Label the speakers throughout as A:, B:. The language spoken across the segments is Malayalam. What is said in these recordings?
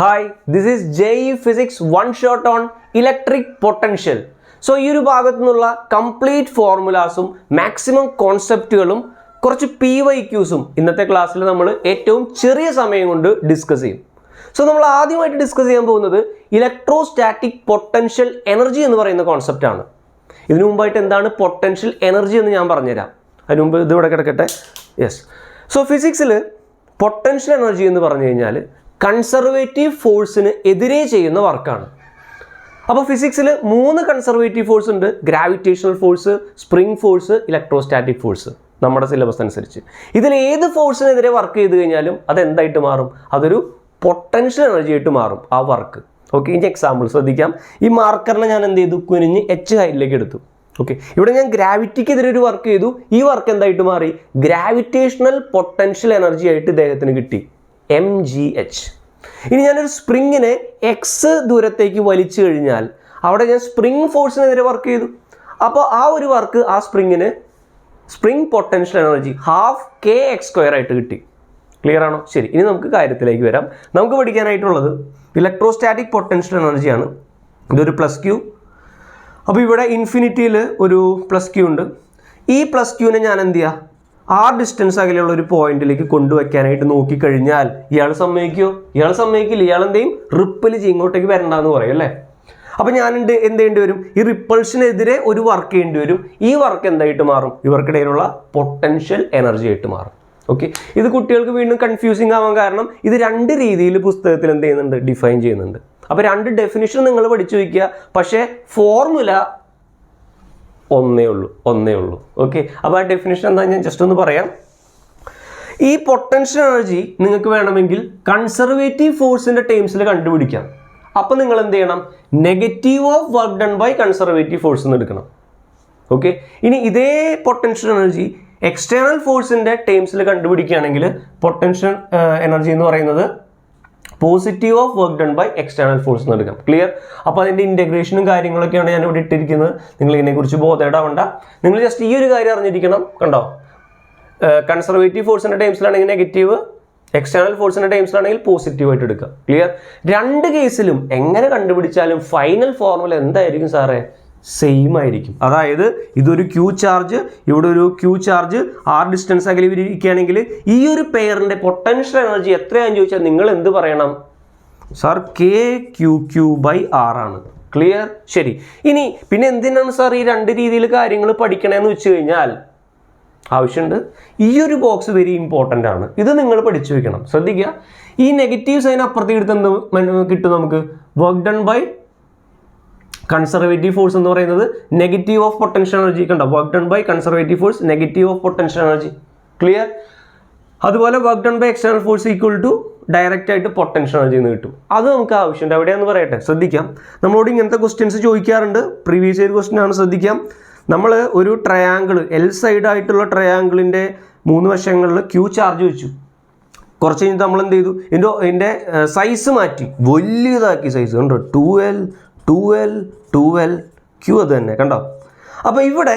A: Hi, this is JE Physics one shot on electric potential. So ഈ ഒരു ഭാഗത്തു നിന്നുള്ള കംപ്ലീറ്റ് ഫോർമുലാസും മാക്സിമം കോൺസെപ്റ്റുകളും കുറച്ച് PYQസും ഇന്നത്തെ ക്ലാസ്സിൽ നമ്മൾ ഏറ്റവും ചെറിയ സമയം കൊണ്ട് ഡിസ്കസ് ചെയ്യും. സോ നമ്മൾ ആദ്യമായിട്ട് ഡിസ്കസ് ചെയ്യാൻ പോകുന്നത് ഇലക്ട്രോസ്റ്റാറ്റിക് പൊട്ടൻഷ്യൽ എനർജി എന്ന് പറയുന്ന കോൺസെപ്റ്റാണ്. ഇതിനു മുമ്പായിട്ട് എന്താണ് പൊട്ടൻഷ്യൽ എനർജി എന്ന് ഞാൻ പറഞ്ഞുതരാം. അതിന് മുമ്പ് ഇത് ഇവിടെ കിടക്കട്ടെ. യെസ്. സോ ഫിസിക്സിൽ പൊട്ടൻഷ്യൽ എനർജി എന്ന് പറഞ്ഞു കഴിഞ്ഞാൽ കൺസർവേറ്റീവ് ഫോഴ്സിന് എതിരെ ചെയ്യുന്ന വർക്കാണ്. അപ്പോൾ ഫിസിക്സിൽ 3 കൺസർവേറ്റീവ് ഫോഴ്സ് ഉണ്ട്: gravitational force, spring force, electrostatic force. നമ്മുടെ സിലബസ് അനുസരിച്ച് ഇതിൽ ഏത് ഫോഴ്സിനെതിരെ വർക്ക് ചെയ്ത് കഴിഞ്ഞാലും അതെന്തായിട്ട് മാറും? അതൊരു പൊട്ടൻഷ്യൽ എനർജി ആയിട്ട് മാറും ആ വർക്ക്. ഓക്കെ, ഇനി എക്സാമ്പിൾ ശ്രദ്ധിക്കാം. ഈ മാർക്കറിനെ ഞാൻ എന്ത് ചെയ്തു? കുനിഞ്ഞ് H ഹൈറ്റിലേക്ക് എടുത്തു. ഓക്കെ, ഇവിടെ ഞാൻ ഗ്രാവിറ്റിക്കെതിരെ ഒരു വർക്ക് ചെയ്തു. ഈ വർക്ക് എന്തായിട്ട് മാറി? ഗ്രാവിറ്റേഷണൽ പൊട്ടൻഷ്യൽ എനർജി ആയിട്ട് ഇദ്ദേഹത്തിന് കിട്ടി, mgh. ഇനി ഞാനൊരു സ്പ്രിങ്ങിനെ x ദൂരത്തേക്ക് വലിച്ചു കഴിഞ്ഞാൽ അവിടെ ഞാൻ സ്പ്രിംഗ് ഫോഴ്സിനെതിരെ വർക്ക് ചെയ്തു. അപ്പോൾ ആ ഒരു വർക്ക് ആ സ്പ്രിങ്ങിന് സ്പ്രിംഗ് പൊട്ടൻഷ്യൽ എനർജി ½kx² ആയിട്ട് കിട്ടി. ക്ലിയർ ആണോ? ശരി, ഇനി നമുക്ക് കാര്യത്തിലേക്ക് വരാം. നമുക്ക് പഠിക്കാനായിട്ടുള്ളത് ഇലക്ട്രോസ്റ്റാറ്റിക് പൊട്ടൻഷ്യൽ എനർജിയാണ്. ഇതൊരു +q. അപ്പോൾ ഇവിടെ ഇൻഫിനിറ്റിയിൽ ഒരു +q ഉണ്ട്. ഈ +qനെ ഞാൻ എന്ത് ചെയ്യുക? r ഡിസ്റ്റൻസ് അകലെയുള്ള ഒരു പോയിന്റിലേക്ക് കൊണ്ടുവയ്ക്കാനായിട്ട് നോക്കിക്കഴിഞ്ഞാൽ ഇയാൾ സമ്മതിക്കുമോ? ഇയാൾ സമ്മതിക്കില്ല. ഇയാൾ എന്ത് ചെയ്യും? റിപ്പൽ ചെയ്യും, ഇങ്ങോട്ടേക്ക് വരണ്ടെന്ന് പറയും അല്ലേ? അപ്പോൾ ഞാൻ എന്ത് ചെയ്യേണ്ടി വരും? ഈ റിപ്പൾഷനെതിരെ ഒരു വർക്ക് ചെയ്യേണ്ടി വരും. ഈ വർക്ക് എന്തായിട്ട് മാറും? ഇവർക്കിടയിലുള്ള പൊട്ടൻഷ്യൽ എനർജി ആയിട്ട് മാറും. ഓക്കെ, ഇത് കുട്ടികൾക്ക് വീണ്ടും കൺഫ്യൂസിങ് ആവാൻ കാരണം ഇത് 2 രീതിയിൽ പുസ്തകത്തിൽ എന്ത് ചെയ്യുന്നുണ്ട്? ഡിഫൈൻ ചെയ്യുന്നുണ്ട്. അപ്പോൾ 2 ഡെഫിനിഷൻ നിങ്ങൾ പഠിച്ചു വയ്ക്കുക. പക്ഷേ ഫോർമുല ഒന്നേ ഉള്ളൂ. ഓക്കെ, അപ്പോൾ ആ ഡെഫിനിഷൻ എന്താ ഞാൻ ജസ്റ്റ് ഒന്ന് പറയാം. ഈ പൊട്ടൻഷ്യൽ എനർജി നിങ്ങൾക്ക് വേണമെങ്കിൽ കൺസർവേറ്റീവ് ഫോഴ്സിൻ്റെ ടേംസിൽ കണ്ടുപിടിക്കാം. അപ്പോൾ നിങ്ങൾ എന്ത് ചെയ്യണം? Negative of work done by conservative force എന്ന് എടുക്കണം. ഓക്കെ, ഇനി ഇതേ പൊട്ടൻഷ്യൽ എനർജി എക്സ്റ്റേണൽ ഫോഴ്സിൻ്റെ ടേംസിൽ കണ്ടുപിടിക്കുകയാണെങ്കിൽ പൊട്ടൻഷ്യൽ എനർജി എന്ന് പറയുന്നത് positive of work done by external force എന്ന് എടുക്കാം. ക്ലിയർ? അപ്പോൾ അതിൻ്റെ ഇൻറ്റഗ്രേഷനും കാര്യങ്ങളൊക്കെയാണ് ഞാൻ ഇവിടെ ഇട്ടിരിക്കുന്നത്. നിങ്ങൾ ഇതിനെക്കുറിച്ച് ബോധേടാവണ്ട. നിങ്ങൾ ജസ്റ്റ് ഈ ഒരു കാര്യം അറിഞ്ഞിരിക്കണം. കണ്ടോ, കൺസർവേറ്റീവ് ഫോഴ്സിൻ്റെ ടൈംസിലാണെങ്കിൽ നെഗറ്റീവ്, എക്സ്റ്റേണൽ ഫോഴ്സിൻ്റെ ടൈംസിലാണെങ്കിൽ പോസിറ്റീവ് ആയിട്ട് എടുക്കുക. ക്ലിയർ? 2 കേസിലും എങ്ങനെ കണ്ടുപിടിച്ചാലും ഫൈനൽ ഫോർമുല എന്തായിരിക്കും സാറേ? സെയിം ആയിരിക്കും. അതായത് ഇതൊരു Q ചാർജ്, ഇവിടെ ഒരു Q ചാർജ്, r ഡിസ്റ്റൻസ് അകലെ ഇരിക്കുകയാണെങ്കിൽ ഈ ഒരു പെയറിൻ്റെ പൊട്ടൻഷ്യൽ എനർജി എത്രയാണെന്ന് ചോദിച്ചാൽ നിങ്ങൾ എന്ത് പറയണം? സാർ KQQ/r ആണ്. ക്ലിയർ? ശരി, ഇനി പിന്നെ എന്തിനാണ് സാർ ഈ 2 രീതിയിൽ കാര്യങ്ങൾ പഠിക്കണമെന്ന് വെച്ച് കഴിഞ്ഞാൽ ആവശ്യമുണ്ട്. ഈ ഒരു ബോക്സ് വെരി ഇമ്പോർട്ടൻ്റ് ആണ്. ഇത് നിങ്ങൾ പഠിച്ചു വെക്കണം. ശ്രദ്ധിക്കുക, ഈ നെഗറ്റീവ് സൈൻ അപ്പുറത്തേക്ക് എടുത്ത് എന്ത് കിട്ടും? നമുക്ക് work done by conservative force എന്ന് പറയുന്നത് നെഗറ്റീവ് ഓഫ് പൊട്ടൻഷ്യൽ എനർജി. കണ്ടോ, work done by conservative force negative of potential energy. Clear? അതുപോലെ work done by external force equal to direct ആയിട്ട് പൊട്ടൻഷ്യൽ എനർജി എന്ന് കിട്ടും. അത് നമുക്ക് ആവശ്യമുണ്ട്. എവിടെയാണെന്ന് പറയട്ടെ. ശ്രദ്ധിക്കാം, നമ്മളോട് ഇങ്ങനത്തെ ക്വസ്റ്റ്യൻസ് ചോദിക്കാറുണ്ട്. പ്രീവിയസ് ഇയർ ക്വസ്റ്റ്യൻ ആണ്. ശ്രദ്ധിക്കാം, നമ്മൾ ഒരു ട്രയാങ്കിൾ, L സൈഡ് ആയിട്ടുള്ള ട്രയാങ്കിളിൻ്റെ 3 വശങ്ങളിൽ Q ചാർജ് വെച്ചു. കുറച്ച് കഴിഞ്ഞിട്ട് നമ്മൾ എന്ത് ചെയ്തു? ഇതിൻ്റെ സൈസ് മാറ്റി, വലിയതാക്കി സൈസ്. കണ്ടോ, 12 Q അത് തന്നെ. കണ്ടോ? അപ്പോൾ ഇവിടെ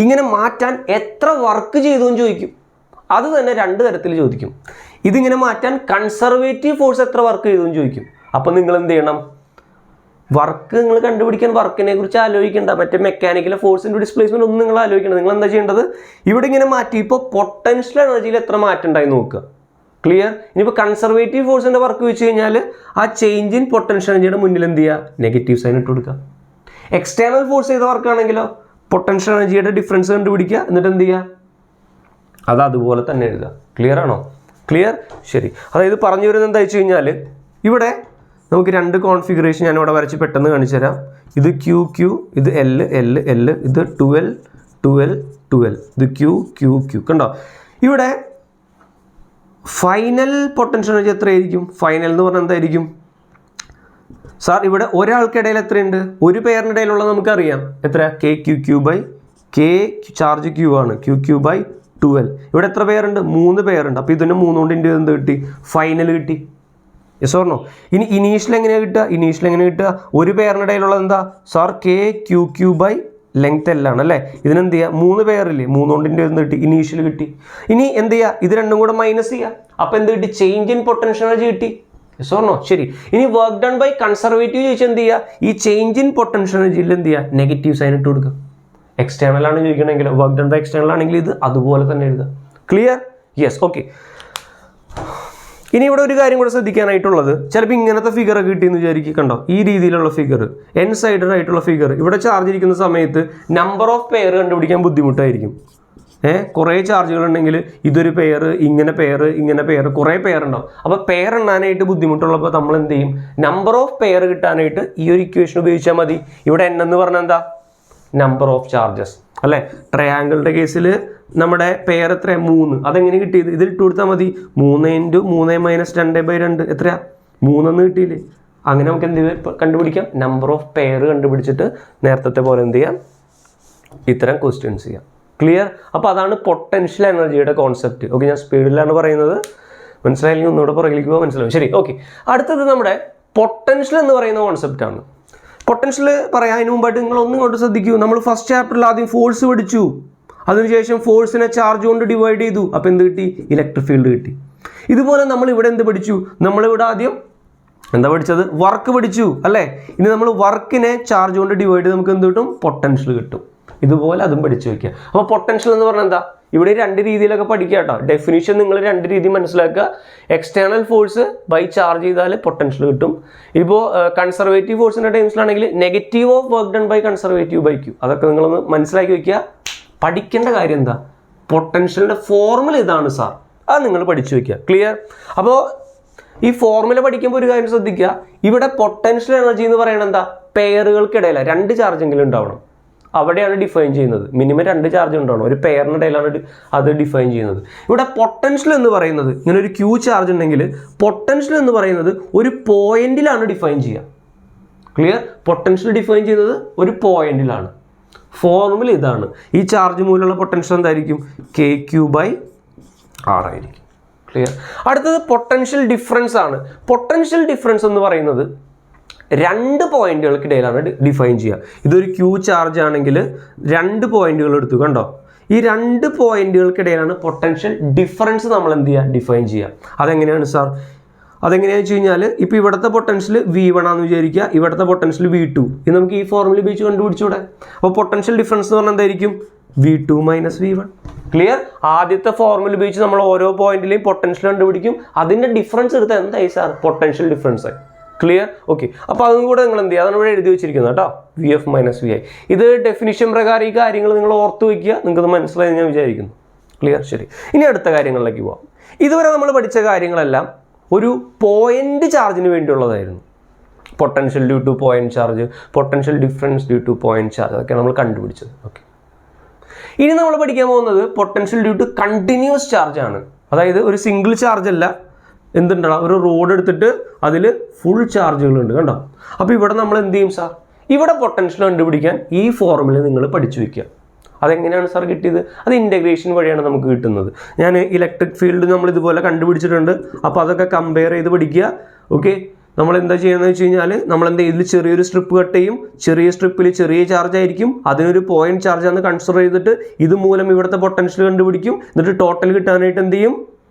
A: ഇങ്ങനെ മാറ്റാൻ എത്ര വർക്ക് ചെയ്തു എന്ന് ചോദിക്കും. അത് തന്നെ 2 തരത്തിൽ ചോദിക്കും. ഇതിങ്ങനെ മാറ്റാൻ കൺസർവേറ്റീവ് ഫോഴ്സ് എത്ര വർക്ക് ചെയ്തു എന്ന് ചോദിക്കും. അപ്പോൾ നിങ്ങൾ എന്ത് ചെയ്യണം? വർക്ക് നിങ്ങൾ കണ്ടുപിടിക്കാൻ വർക്കിനെ കുറിച്ച് ആലോചിക്കേണ്ട. മറ്റേ മെക്കാനിക്കൽ ഫോഴ്സിൻ്റെ ഡിസ്പ്ലേസ്മെൻറ്റ് ഒന്നും നിങ്ങൾ ആലോചിക്കേണ്ട. നിങ്ങൾ എന്താ ചെയ്യേണ്ടത്? ഇവിടെ ഇങ്ങനെ മാറ്റി ഇപ്പോൾ പൊട്ടൻഷ്യൽ എനർജിയിൽ എത്ര മാറ്റം ഉണ്ടായി നോക്കുക. ക്ലിയർ? ഇനിയിപ്പോൾ കൺസർവേറ്റീവ് ഫോഴ്സിൻ്റെ വർക്ക് വെച്ച് കഴിഞ്ഞാൽ ആ ചേഞ്ച് ഇൻ പൊട്ടൻഷ്യൽ എനർജിയുടെ മുന്നിൽ എന്ത് ചെയ്യുക? നെഗറ്റീവ് സൈൻ ഇട്ട് കൊടുക്കുക. എക്സ്റ്റേണൽ ഫോഴ്സ് ചെയ്ത വർക്കാണെങ്കിലോ പൊട്ടൻഷ്യൽ എനർജിയുടെ ഡിഫറൻസ് കണ്ടുപിടിക്കുക. എന്നിട്ട് എന്ത് ചെയ്യുക? അത് അതുപോലെ തന്നെ എഴുതുക. ക്ലിയർ ആണോ? ക്ലിയർ? ശരി. അതായത് പറഞ്ഞു വരുന്നത് എന്താ വെച്ച് കഴിഞ്ഞാൽ ഇവിടെ നമുക്ക് 2 കോൺഫിഗറേഷൻ ഞാൻ ഇവിടെ വരച്ച് പെട്ടെന്ന് കാണിച്ചു തരാം. ഇത് QQ, ഇത് L, ഇത് 12, ഇത് QQ. കണ്ടോ, ഇവിടെ ഫൈനൽ പൊട്ടൻഷ്യൽ എനർജി എത്രയായിരിക്കും? ഫൈനൽ എന്ന് പറഞ്ഞാൽ എന്തായിരിക്കും സാർ? ഇവിടെ ഒരാൾക്കിടയിൽ എത്രയുണ്ട്? ഒരു പെയറിനിടയിലുള്ള നമുക്കറിയാം എത്ര? KQQ/K ചാർജ് Q ആണ്, QQ/12. ഇവിടെ എത്ര പെയറുണ്ട്? 3 പെയറുണ്ട്. അപ്പോൾ ഇതിൻ്റെ 3 കൊണ്ട് എൻ്റെ എന്ത് കിട്ടി? ഫൈനൽ കിട്ടി. Yes or no? ഇനി ഇനീഷ്യൽ എങ്ങനെയാണ് കിട്ടുക? ഒരു പെയറിനിടയിലുള്ളത് എന്താ സാർ? KQQ/ ലെങ്ത് L ആണ് അല്ലേ? ഇതിനെന്ത് ചെയ്യുക? 3 പെയറില്ലേ? 3 കൊണ്ട് എന്ത് കിട്ടി? ഇനീഷ്യൽ കിട്ടി. ഇനി എന്ത് ചെയ്യുക? ഇത് രണ്ടും കൂടെ മൈനസ് ചെയ്യുക. അപ്പോൾ എന്ത് കിട്ടി? ചേഞ്ച് ഇൻ പൊട്ടൻഷ്യൽ എനർജി കിട്ടി. സോർണോ ശരി. ഇനി വർക്ക് ഡൺ ബൈ കൺസർവേറ്റീവ് ചോദിച്ചാൽ എന്ത് ചെയ്യുക? ഈ ചേഞ്ച് ഇൻ പൊട്ടൻഷ്യൽ എനർജിയിൽ എന്ത് ചെയ്യുക? നെഗറ്റീവ് സൈൻ ഇട്ട് കൊടുക്കുക. എക്സ്റ്റേണൽ ആണ് ചോദിക്കണമെങ്കിൽ, വർക്ക് ഡൺ ബൈ എക്സ്റ്റേണൽ ആണെങ്കിൽ ഇത് അതുപോലെ തന്നെ എഴുതുക. ക്ലിയർ? യെസ്. ഓക്കെ. ഇനി ഇവിടെ ഒരു കാര്യം കൂടെ ശ്രദ്ധിക്കാനായിട്ടുള്ളത്, ചിലപ്പോൾ ഇങ്ങനത്തെ ഫിഗർ കിട്ടിയെന്ന് വിചാരിക്കുക. കണ്ടോ ഈ രീതിയിലുള്ള ഫിഗർ, എൻ സൈഡഡ് ആയിട്ടുള്ള ഫിഗർ. ഇവിടെ ചാർജ് ഇരിക്കുന്ന സമയത്ത് നമ്പർ ഓഫ് പെയർ കണ്ടുപിടിക്കാൻ ബുദ്ധിമുട്ടായിരിക്കും. കുറേ ചാർജുകൾ ഉണ്ടെങ്കിൽ ഇതൊരു പെയർ, ഇങ്ങനെ പെയർ, ഇങ്ങനെ പെയർ, കുറേ പെയർ ഉണ്ടാവും. അപ്പോൾ പെയർ എണ്ണാനായിട്ട് ബുദ്ധിമുട്ടുള്ളപ്പോൾ നമ്മൾ എന്ത് ചെയ്യും? നമ്പർ ഓഫ് പെയർ കിട്ടാനായിട്ട് ഈ ഒരു ഇക്വേഷൻ ഉപയോഗിച്ചാൽ മതി. ഇവിടെ എൻ എന്ന് പറഞ്ഞാൽ എന്താ? നമ്പർ ഓഫ് ചാർജസ് അല്ലേ? ട്രയാങ്കിളുടെ കേസിൽ നമ്മുടെ പെയർ എത്ര? 3. അതെങ്ങനെ കിട്ടിയത്? ഇതിൽ ഇട്ട് കൊടുത്താൽ മതി. 3 × 3 - 2/2 എത്രയാ? 3 എന്ന് കിട്ടിയില്ലേ? അങ്ങനെ നമുക്ക് എന്ത് കണ്ടുപിടിക്കാം? നമ്പർ ഓഫ് പെയർ കണ്ടുപിടിച്ചിട്ട് നേരത്തെ പോലെ എന്ത് ചെയ്യാം? ഇത്തരം ക്വസ്റ്റ്യൻസ് ചെയ്യാം. ക്ലിയർ? അപ്പോൾ അതാണ് പൊട്ടൻഷ്യൽ എനർജിയുടെ കോൺസെപ്റ്റ്. ഓക്കെ, ഞാൻ സ്പീഡിലാണ് പറയുന്നത്, മനസ്സിലായില്ലെങ്കിൽ ഒന്നുകൂടെ പുറകിലേക്ക് പോകാൻ മനസ്സിലാവും. ശരി, ഓക്കെ. അടുത്തത് നമ്മുടെ പൊട്ടൻഷ്യൽ എന്ന് പറയുന്ന കോൺസെപ്റ്റാണ്. പൊട്ടൻഷ്യൽ പറയാൻ അതിന് മുമ്പായിട്ട് നിങ്ങൾ ഒന്നും കൊണ്ട് ശ്രദ്ധിക്കൂ. നമ്മൾ ഫസ്റ്റ് ചാപ്റ്ററിൽ ആദ്യം ഫോഴ്സ് പഠിച്ചു, അതിനുശേഷം ഫോഴ്സിനെ ചാർജ് കൊണ്ട് ഡിവൈഡ് ചെയ്തു. അപ്പോൾ എന്ത് കിട്ടി? ഇലക്ട്രിക് ഫീൽഡ് കിട്ടി. ഇതുപോലെ നമ്മൾ ഇവിടെ എന്ത് പഠിച്ചു? നമ്മളിവിടെ ആദ്യം എന്താ പഠിച്ചത്? വർക്ക് പഠിച്ചു അല്ലേ? ഇനി നമ്മൾ വർക്കിനെ ചാർജ് കൊണ്ട് ഡിവൈഡ് ചെയ്ത് നമുക്ക് എന്ത് കിട്ടും? പൊട്ടൻഷ്യൽ കിട്ടും. ഇതുപോലെ അതും പഠിച്ചു വയ്ക്കുക. അപ്പോൾ പൊട്ടൻഷ്യൽ എന്ന് പറഞ്ഞാൽ എന്താ? ഇവിടെ 2 രീതിയിലൊക്കെ പഠിക്കുക കേട്ടോ. ഡെഫിനിഷൻ നിങ്ങൾ 2 രീതി മനസ്സിലാക്കുക. എക്സ്റ്റേണൽ ഫോഴ്സ് ബൈ ചാർജ് ചെയ്താൽ പൊട്ടൻഷ്യൽ കിട്ടും. ഇപ്പോൾ കൺസർവേറ്റീവ് ഫോഴ്സിൻ്റെ ടൈംസിലാണെങ്കിൽ negative of work done by conservative by Q. അതൊക്കെ നിങ്ങളൊന്ന് മനസ്സിലാക്കി വയ്ക്കുക. പഠിക്കേണ്ട കാര്യം എന്താ? പൊട്ടൻഷ്യലിൻ്റെ ഫോർമുല ഇതാണ് സാർ, അത് നിങ്ങൾ പഠിച്ചു വയ്ക്കുക. ക്ലിയർ? അപ്പോൾ ഈ ഫോർമുല പഠിക്കുമ്പോൾ ഒരു കാര്യം ശ്രദ്ധിക്കുക. ഇവിടെ പൊട്ടൻഷ്യൽ എനർജി എന്ന് പറയുന്നത് എന്താ? പെയറുകൾക്കിടയില 2 ചാർജെങ്കിലും ഉണ്ടാവണം. അവിടെയാണ് ഡിഫൈൻ ചെയ്യുന്നത്. മിനിമം 2 ചാർജ് ഉണ്ടാവണം. ഒരു പെയറിൻ്റെ ഇടയിലാണ് അത് ഡിഫൈൻ ചെയ്യുന്നത്. ഇവിടെ പൊട്ടൻഷ്യൽ എന്ന് പറയുന്നത്, ഇങ്ങനെ ഒരു ക്യൂ ചാർജ് ഉണ്ടെങ്കിൽ പൊട്ടൻഷ്യൽ എന്ന് പറയുന്നത് ഒരു പോയിന്റിലാണ് ഡിഫൈൻ ചെയ്യുക. ക്ലിയർ? പൊട്ടൻഷ്യൽ ഡിഫൈൻ ചെയ്യുന്നത് ഒരു പോയിന്റിലാണ്. ഫോർമുല ഇതാണ്. ഈ ചാർജ് മൂലമുള്ള പൊട്ടൻഷ്യൽ എന്തായിരിക്കും? KQ/R ആയിരിക്കും. ക്ലിയർ? അടുത്തത് പൊട്ടൻഷ്യൽ ഡിഫറൻസ് ആണ്. പൊട്ടൻഷ്യൽ ഡിഫറൻസ് എന്ന് പറയുന്നത് 2 പോയിന്റുകൾക്കിടയിലാണ് ഡിഫൈൻ ചെയ്യുക. ഇതൊരു ക്യൂ ചാർജ് ആണെങ്കിൽ 2 പോയിന്റുകൾ എടുത്തു. കണ്ടോ? ഈ 2 പോയിന്റുകൾക്കിടയിലാണ് പൊട്ടൻഷ്യൽ ഡിഫറൻസ് നമ്മൾ എന്ത് ചെയ്യുക? ഡിഫൈൻ ചെയ്യുക. അതെങ്ങനെയാണ് സാർ? അതെങ്ങനെയാണെന്ന് വെച്ച് കഴിഞ്ഞാൽ, ഇപ്പോൾ ഇവിടുത്തെ പൊട്ടൻഷ്യൽ V1 ആണെന്ന് വിചാരിക്കുക, ഇവിടുത്തെ പൊട്ടൻഷ്യൽ V2. ഇത് നമുക്ക് ഈ ഫോർമുല ഉപയോഗിച്ച് കണ്ടുപിടിച്ചൂടെ? അപ്പോൾ പൊട്ടൻഷ്യൽ ഡിഫറൻസ് എന്ന് പറഞ്ഞാൽ എന്തായിരിക്കും? V2 - V1. ക്ലിയർ? ആദ്യത്തെ ഫോർമുല ഉപയോഗിച്ച് നമ്മൾ ഓരോ പോയിന്റിലെയും പൊട്ടൻഷ്യൽ കണ്ടുപിടിക്കും. അതിൻ്റെ ഡിഫറൻസ് എടുത്താൽ എന്തായി സാർ? പൊട്ടൻഷ്യൽ ഡിഫറൻസ് ആയി. ക്ലിയർ? ഓക്കെ. അപ്പോൾ അതും കൂടെ നിങ്ങൾ എന്ത് ചെയ്യുക? അതാണ് ഇവിടെ എഴുതി വെച്ചിരിക്കുന്നത് കേട്ടോ. VF - VI. ഇത് ഡെഫിനിഷൻ പ്രകാരം ഈ കാര്യങ്ങൾ നിങ്ങൾ ഓർത്ത് വയ്ക്കുക. നിങ്ങൾക്കത് മനസ്സിലായി ഞാൻ വിചാരിക്കുന്നു. ക്ലിയർ? ശരി. ഇനി അടുത്ത കാര്യങ്ങളിലേക്ക് പോകാം. ഇതുവരെ നമ്മൾ പഠിച്ച കാര്യങ്ങളെല്ലാം ഒരു പോയിന്റ് ചാർജിന് വേണ്ടിയുള്ളതായിരുന്നു. Potential due to point charge, potential difference due to point charge, അതൊക്കെ നമ്മൾ കണ്ടുപിടിച്ചത്. ഓക്കെ. ഇനി നമ്മൾ പഠിക്കാൻ പോകുന്നത് potential due to continuous charge ആണ്. അതായത് ഒരു സിംഗിൾ ചാർജ് അല്ല, എന്തുണ്ടാവും? ഒരു റോഡ് എടുത്തിട്ട് അതിൽ ഫുൾ ചാർജുകളുണ്ട്. കണ്ടോ? അപ്പോൾ ഇവിടെ നമ്മൾ എന്ത് ചെയ്യും സാർ? ഇവിടെ പൊട്ടൻഷ്യൽ കണ്ടുപിടിക്കാൻ ഈ ഫോർമുല നിങ്ങൾ പഠിച്ചു വയ്ക്കുക. അതെങ്ങനെയാണ് സാർ കിട്ടിയത്? അത് ഇൻ്റഗ്രേഷൻ വഴിയാണ് നമുക്ക് കിട്ടുന്നത്. ഞാൻ ഇലക്ട്രിക് ഫീൽഡ് നമ്മൾ ഇതുപോലെ കണ്ടുപിടിച്ചിട്ടുണ്ട്. അപ്പോൾ അതൊക്കെ കമ്പയർ ചെയ്ത് പഠിക്കുക. ഓക്കെ. നമ്മൾ എന്താ ചെയ്യുന്നത് വെച്ച് കഴിഞ്ഞാൽ, നമ്മളെന്താ ഇതിൽ ചെറിയൊരു സ്ട്രിപ്പ് കട്ട് ചെയ്യും. ചെറിയ സ്ട്രിപ്പിൽ ചെറിയ ചാർജ് ആയിരിക്കും, അതിനൊരു പോയിന്റ് ചാർജ് ആണെന്ന് കൺസിഡർ ചെയ്തിട്ട് ഇതുമൂലം ഇവിടുത്തെ പൊട്ടൻഷ്യൽ കണ്ടുപിടിക്കും. എന്നിട്ട് ടോട്ടൽ കിട്ടാനായിട്ട് എന്ത് ചെയ്യും?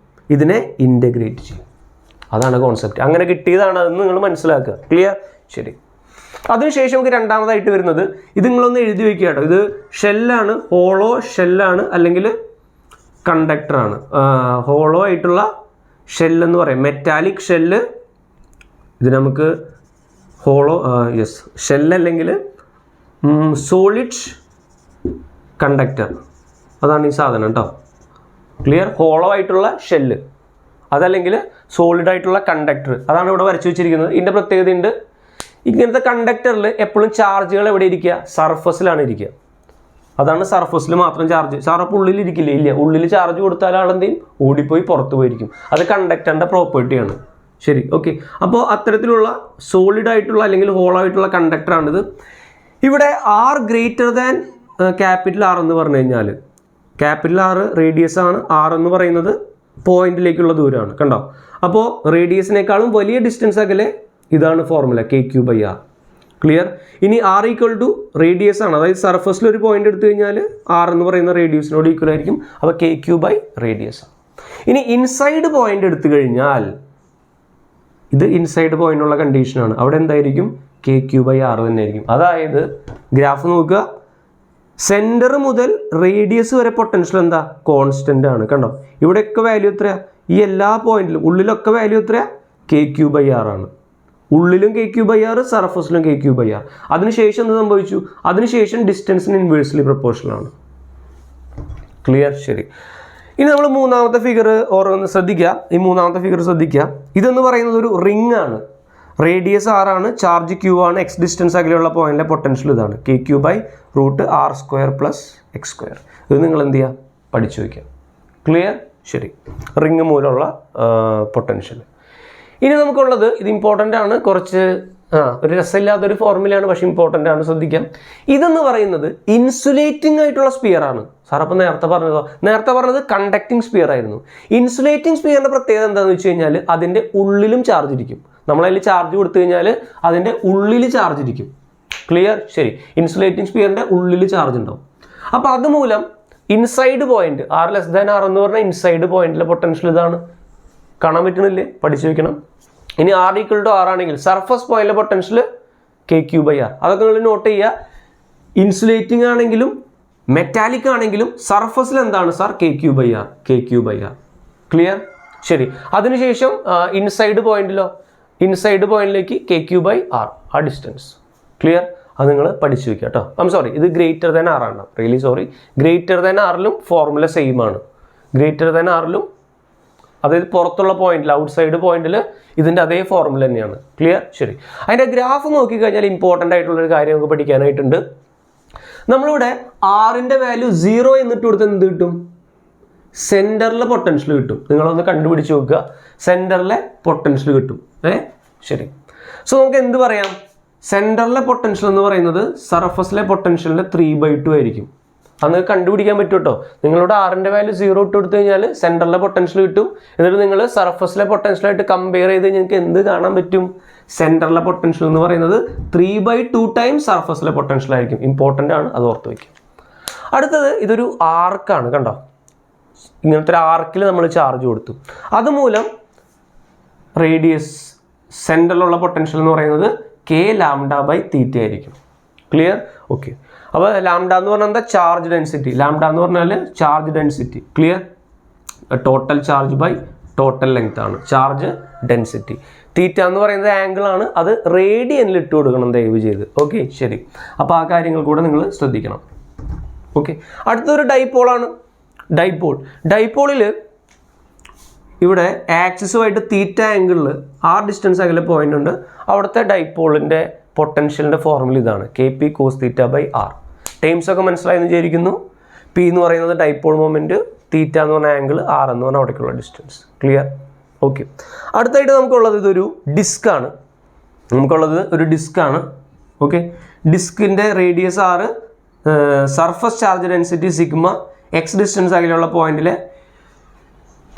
A: ഇതിനെ ഇൻ്റഗ്രേറ്റ് ചെയ്യും. അതാണ് കോൺസെപ്റ്റ്. അങ്ങനെ കിട്ടിയതാണ്, അതെന്ന് നിങ്ങൾ മനസ്സിലാക്കുക. ക്ലിയർ? ശരി. അതിനുശേഷം നമുക്ക് രണ്ടാമതായിട്ട് വരുന്നത്, ഇത് നിങ്ങളൊന്ന് എഴുതി വയ്ക്കുക കേട്ടോ. ഇത് ഷെല്ലാണ്, ഹോളോ ഷെല്ലാണ്, അല്ലെങ്കിൽ കണ്ടക്ടറാണ്. ഹോളോ ആയിട്ടുള്ള ഷെല്ലെന്ന് പറയും, മെറ്റാലിക് ഷെല്ല്. ഇത് നമുക്ക് ഹോളോ ഷെല്ലല്ലെങ്കിൽ സോളിഡ് കണ്ടക്ടർ, അതാണ് ഈ സാധനം കേട്ടോ. ക്ലിയർ? ഹോളോ ആയിട്ടുള്ള ഷെല്ല്, അതല്ലെങ്കിൽ സോളിഡ് ആയിട്ടുള്ള കണ്ടക്ടർ, അതാണ് ഇവിടെ വരച്ചു വെച്ചിരിക്കുന്നത്. ഇതിൻ്റെ പ്രത്യേകതയുണ്ട്, ഇങ്ങനത്തെ കണ്ടക്ടറിൽ എപ്പോഴും ചാർജുകൾ എവിടെ ഇരിക്കുക? സർഫസിലാണ് ഇരിക്കുക. അതാണ് സർഫസിൽ മാത്രം ചാർജ്. സാറപ്പോൾ ഉള്ളിൽ ഇരിക്കില്ല, ഇല്ല. ഉള്ളിൽ ചാർജ് കൊടുത്താൽ ആളെന്തെയും ഓടിപ്പോയി പുറത്ത് പോയിരിക്കും. അത് കണ്ടക്ടറിൻ്റെ പ്രോപ്പർട്ടിയാണ്. ശരി, ഓക്കെ. അപ്പോൾ അത്തരത്തിലുള്ള സോളിഡ് ആയിട്ടുള്ള അല്ലെങ്കിൽ ഹോളോ ആയിട്ടുള്ള കണ്ടക്ടറാണിത്. ഇവിടെ R greater than capital R എന്ന് പറഞ്ഞു കഴിഞ്ഞാൽ, ക്യാപിറ്റൽ R റേഡിയസ് ആണ്, R എന്ന് പറയുന്നത് പോയിന്റിലേക്കുള്ള ദൂരമാണ്. കണ്ടോ? അപ്പോൾ റേഡിയസിനേക്കാളും വലിയ ഡിസ്റ്റൻസ് അകലെ ഇതാണ് ഫോർമുല, KQ/R. ക്ലിയർ? ഇനി R = റേഡിയസ് ആണ്, അതായത് സർഫസിൽ ഒരു പോയിന്റ് എടുത്തു കഴിഞ്ഞാൽ R എന്ന് പറയുന്ന റേഡിയസിനോട് ഈക്വൽ ആയിരിക്കും. അപ്പോൾ KQ/റേഡിയസ്. ഇനി ഇൻസൈഡ് പോയിന്റ് എടുത്തു കഴിഞ്ഞാൽ ഇത് ഇൻസൈഡ് പോയിന്റുള്ള കണ്ടീഷനാണ്. അവിടെ എന്തായിരിക്കും? KQ/R തന്നെ ആയിരിക്കും. അതായത് ഗ്രാഫ് നോക്കുക, സെൻറ്റർ മുതൽ റേഡിയസ് വരെ പൊട്ടൻഷ്യൽ എന്താ? കോൺസ്റ്റൻ്റ് ആണ്. കണ്ടോ, ഇവിടെയൊക്കെ വാല്യൂ എത്രയാ? ഈ എല്ലാ പോയിന്റിലും ഉള്ളിലൊക്കെ വാല്യൂ എത്രയാ? KQ/R ആണ്. ഉള്ളിലും KQ/R, സർഫസിലും KQ/R. അതിനുശേഷം എന്ത് സംഭവിച്ചു? അതിനുശേഷം ഡിസ്റ്റൻസിന് ഇൻവേഴ്സ്ലി പ്രൊപ്പോർഷണൽ ആണ്. ക്ലിയർ? ശരി. ഇനി നമ്മൾ മൂന്നാമത്തെ ഫിഗർ ശ്രദ്ധിക്കുക. ഈ മൂന്നാമത്തെ ഫിഗർ ശ്രദ്ധിക്കുക. ഇതെന്ന് പറയുന്നത് ഒരു റിംഗ് ആണ്. റേഡിയസ് R ആണ്, ചാർജ് Q ആണ്, X ഡിസ്റ്റൻസ് അകലെയുള്ള പോയിന്റിലെ പൊട്ടൻഷ്യൽ ഇതാണ് KQ/√R² + X². ഇത് നിങ്ങൾ എന്ത് ചെയ്യുക? പഠിച്ചു വയ്ക്കുക. ക്ലിയർ? ശരി. റിംഗ് മൂലമുള്ള പൊട്ടൻഷ്യൽ. ഇനി നമുക്കുള്ളത്, ഇത് ഇമ്പോർട്ടൻ്റ് ആണ്, കുറച്ച് ഒരു രസമില്ലാത്തൊരു ഫോർമുലയാണ്, പക്ഷേ ഇമ്പോർട്ടൻ്റ് ആണ്, ശ്രദ്ധിക്കാം. ഇതെന്ന് പറയുന്നത് ഇൻസുലേറ്റിംഗ് ആയിട്ടുള്ള സ്പിയർ ആണ്. സാർ അപ്പം നേരത്തെ പറഞ്ഞത് കണ്ടക്റ്റിംഗ് സ്പിയർ ആയിരുന്നു. ഇൻസുലേറ്റിംഗ് സ്പിയറിൻ്റെ പ്രത്യേകത എന്താണെന്ന് വെച്ച് കഴിഞ്ഞാൽ അതിൻ്റെ ഉള്ളിലും ചാർജ് ഇരിക്കും. നമ്മളതിൽ ചാർജ് കൊടുത്തു കഴിഞ്ഞാൽ അതിൻ്റെ ഉള്ളിൽ ചാർജ് ഇരിക്കും. ക്ലിയർ? ശരി. ഇൻസുലേറ്റിംഗ് സ്പിയറിൻ്റെ ഉള്ളിൽ ചാർജ് ഉണ്ടാവും. അപ്പോൾ അതുമൂലം ഇൻസൈഡ് പോയിന്റ് R R എന്ന് പറഞ്ഞാൽ ഇൻസൈഡ് പോയിന്റിലെ പൊട്ടൻഷ്യൽ ഇതാണ്. കാണാൻ പറ്റണില്ലേ? പഠിച്ചു വയ്ക്കണം. ഇനി R = R ആണെങ്കിൽ സർഫസ് പോയിന്റിലെ പൊട്ടൻഷ്യൽ KQ/R. അതൊക്കെ നിങ്ങൾ നോട്ട് ചെയ്യുക. ഇൻസുലേറ്റിംഗ് ആണെങ്കിലും മെറ്റാലിക് ആണെങ്കിലും സർഫസിൽ എന്താണ് സാർ? KQ/R. ക്ലിയർ? ശരി. അതിനുശേഷം ഇൻസൈഡ് പോയിന്റിലേക്ക് KQ/R, ആ ഡിസ്റ്റൻസ്. ക്ലിയർ? അത് നിങ്ങൾ പഠിച്ചു വയ്ക്കുക കേട്ടോ. സോറി, ഇത് > R ആണ്. Really sorry. > R formula same ആണ്. > R അതായത് പുറത്തുള്ള പോയിന്റിൽ, ഔട്ട്സൈഡ് പോയിന്റിൽ ഇതിൻ്റെ അതേ ഫോർമുല തന്നെയാണ്. ക്ലിയർ? ശരി. അതിൻ്റെ ഗ്രാഫ് നോക്കിക്കഴിഞ്ഞാൽ ഇമ്പോർട്ടൻ്റ് ആയിട്ടുള്ളൊരു കാര്യം നമുക്ക് പഠിക്കാനായിട്ടുണ്ട്. നമ്മളിവിടെ R-ൻ്റെ വാല്യൂ 0 എന്നിട്ട് കൊടുത്ത് എന്ത് കിട്ടും? സെൻറ്ററിലെ പൊട്ടൻഷ്യൽ കിട്ടും. നിങ്ങളൊന്ന് കണ്ടുപിടിച്ച് നോക്കുക. സെൻറ്ററിലെ പൊട്ടൻഷ്യൽ കിട്ടും. ശരി. സോ നമുക്ക് എന്ത് പറയാം? സെൻറ്ററിലെ പൊട്ടൻഷ്യൽ എന്ന് പറയുന്നത് സർഫസിലെ പൊട്ടൻഷ്യലിൻ്റെ 3/2 ആയിരിക്കും. അന്ന് കണ്ടുപിടിക്കാൻ പറ്റും കേട്ടോ. നിങ്ങളുടെ R-ൻ്റെ വാല്യൂ 0 ഇട്ട് കൊടുത്തു കഴിഞ്ഞാൽ സെൻറ്ററിലെ പൊട്ടൻഷ്യൽ കിട്ടും. എന്നിട്ട് നിങ്ങൾ സർഫസിലെ പൊട്ടൻഷ്യലായിട്ട് കമ്പയർ ചെയ്ത് നിങ്ങൾക്ക് എന്ത് കാണാൻ പറ്റും? സെൻറ്ററിലെ പൊട്ടൻഷ്യൽ എന്ന് പറയുന്നത് 3/2 ടൈംസ് സർഫസിലെ പൊട്ടൻഷ്യൽ ആയിരിക്കും. ഇമ്പോർട്ടൻ്റ് ആണ്, അത് ഓർത്ത് വയ്ക്കും. അടുത്തത് ഇതൊരു ആർക്കാണ്. കണ്ടോ, ഇങ്ങനത്തെ ഒരു ആർക്കിൽ നമ്മൾ ചാർജ് കൊടുത്തു. അതുമൂലം റേഡിയസ് സെൻറ്ററിലുള്ള പൊട്ടൻഷ്യൽ എന്ന് പറയുന്നത് K⁴ ആയിരിക്കും. ക്ലിയർ? ഓക്കെ. അപ്പോൾ ലാംഡ എന്ന് പറഞ്ഞാൽ എന്താ? Charge density. ലാംഡ എന്ന് പറഞ്ഞാൽ charge density. Clear? Total charge by total length ആണ് ചാർജ് ഡെൻസിറ്റി. തീറ്റ എന്ന് പറയുന്നത് ആംഗിൾ ആണ്. അത് റേഡിയനിൽ ഇട്ട് കൊടുക്കണം ദയവ് ചെയ്ത്. ഓക്കെ, ശരി. അപ്പോൾ ആ കാര്യങ്ങൾ കൂടെ നിങ്ങൾ ശ്രദ്ധിക്കണം. ഓക്കെ. അടുത്തൊരു ഡൈപോളാണ്. ഡൈപോളിൽ ഇവിടെ ആക്സിസുമായിട്ട് തീറ്റ ആംഗിളിൽ R ഡിസ്റ്റൻസ് അകലെ പോയിന്റ് ഉണ്ട്. അവിടുത്തെ ഡൈപോളിൻ്റെ പൊട്ടൻഷ്യലിൻ്റെ ഫോർമുല ഇതാണ് KP cos⁡θ/R. ടൈംസ് ഒക്കെ മനസ്സിലായെന്ന് വിചാരിക്കുന്നു. P എന്ന് പറയുന്നത് ഡൈപോൾ മൊമെൻറ്റ്, തീറ്റ എന്ന് പറഞ്ഞ ആംഗിൾ, R എന്ന് പറഞ്ഞാൽ അവിടേക്കുള്ള ഡിസ്റ്റൻസ്. ക്ലിയർ? ഓക്കെ. അടുത്തായിട്ട് നമുക്കുള്ളത് ഇതൊരു ഡിസ്ക്കാണ്. ഓക്കെ. ഡിസ്കിൻ്റെ radius R, surface charge density sigma, X distance അകലെയുള്ള പോയിന്റിലെ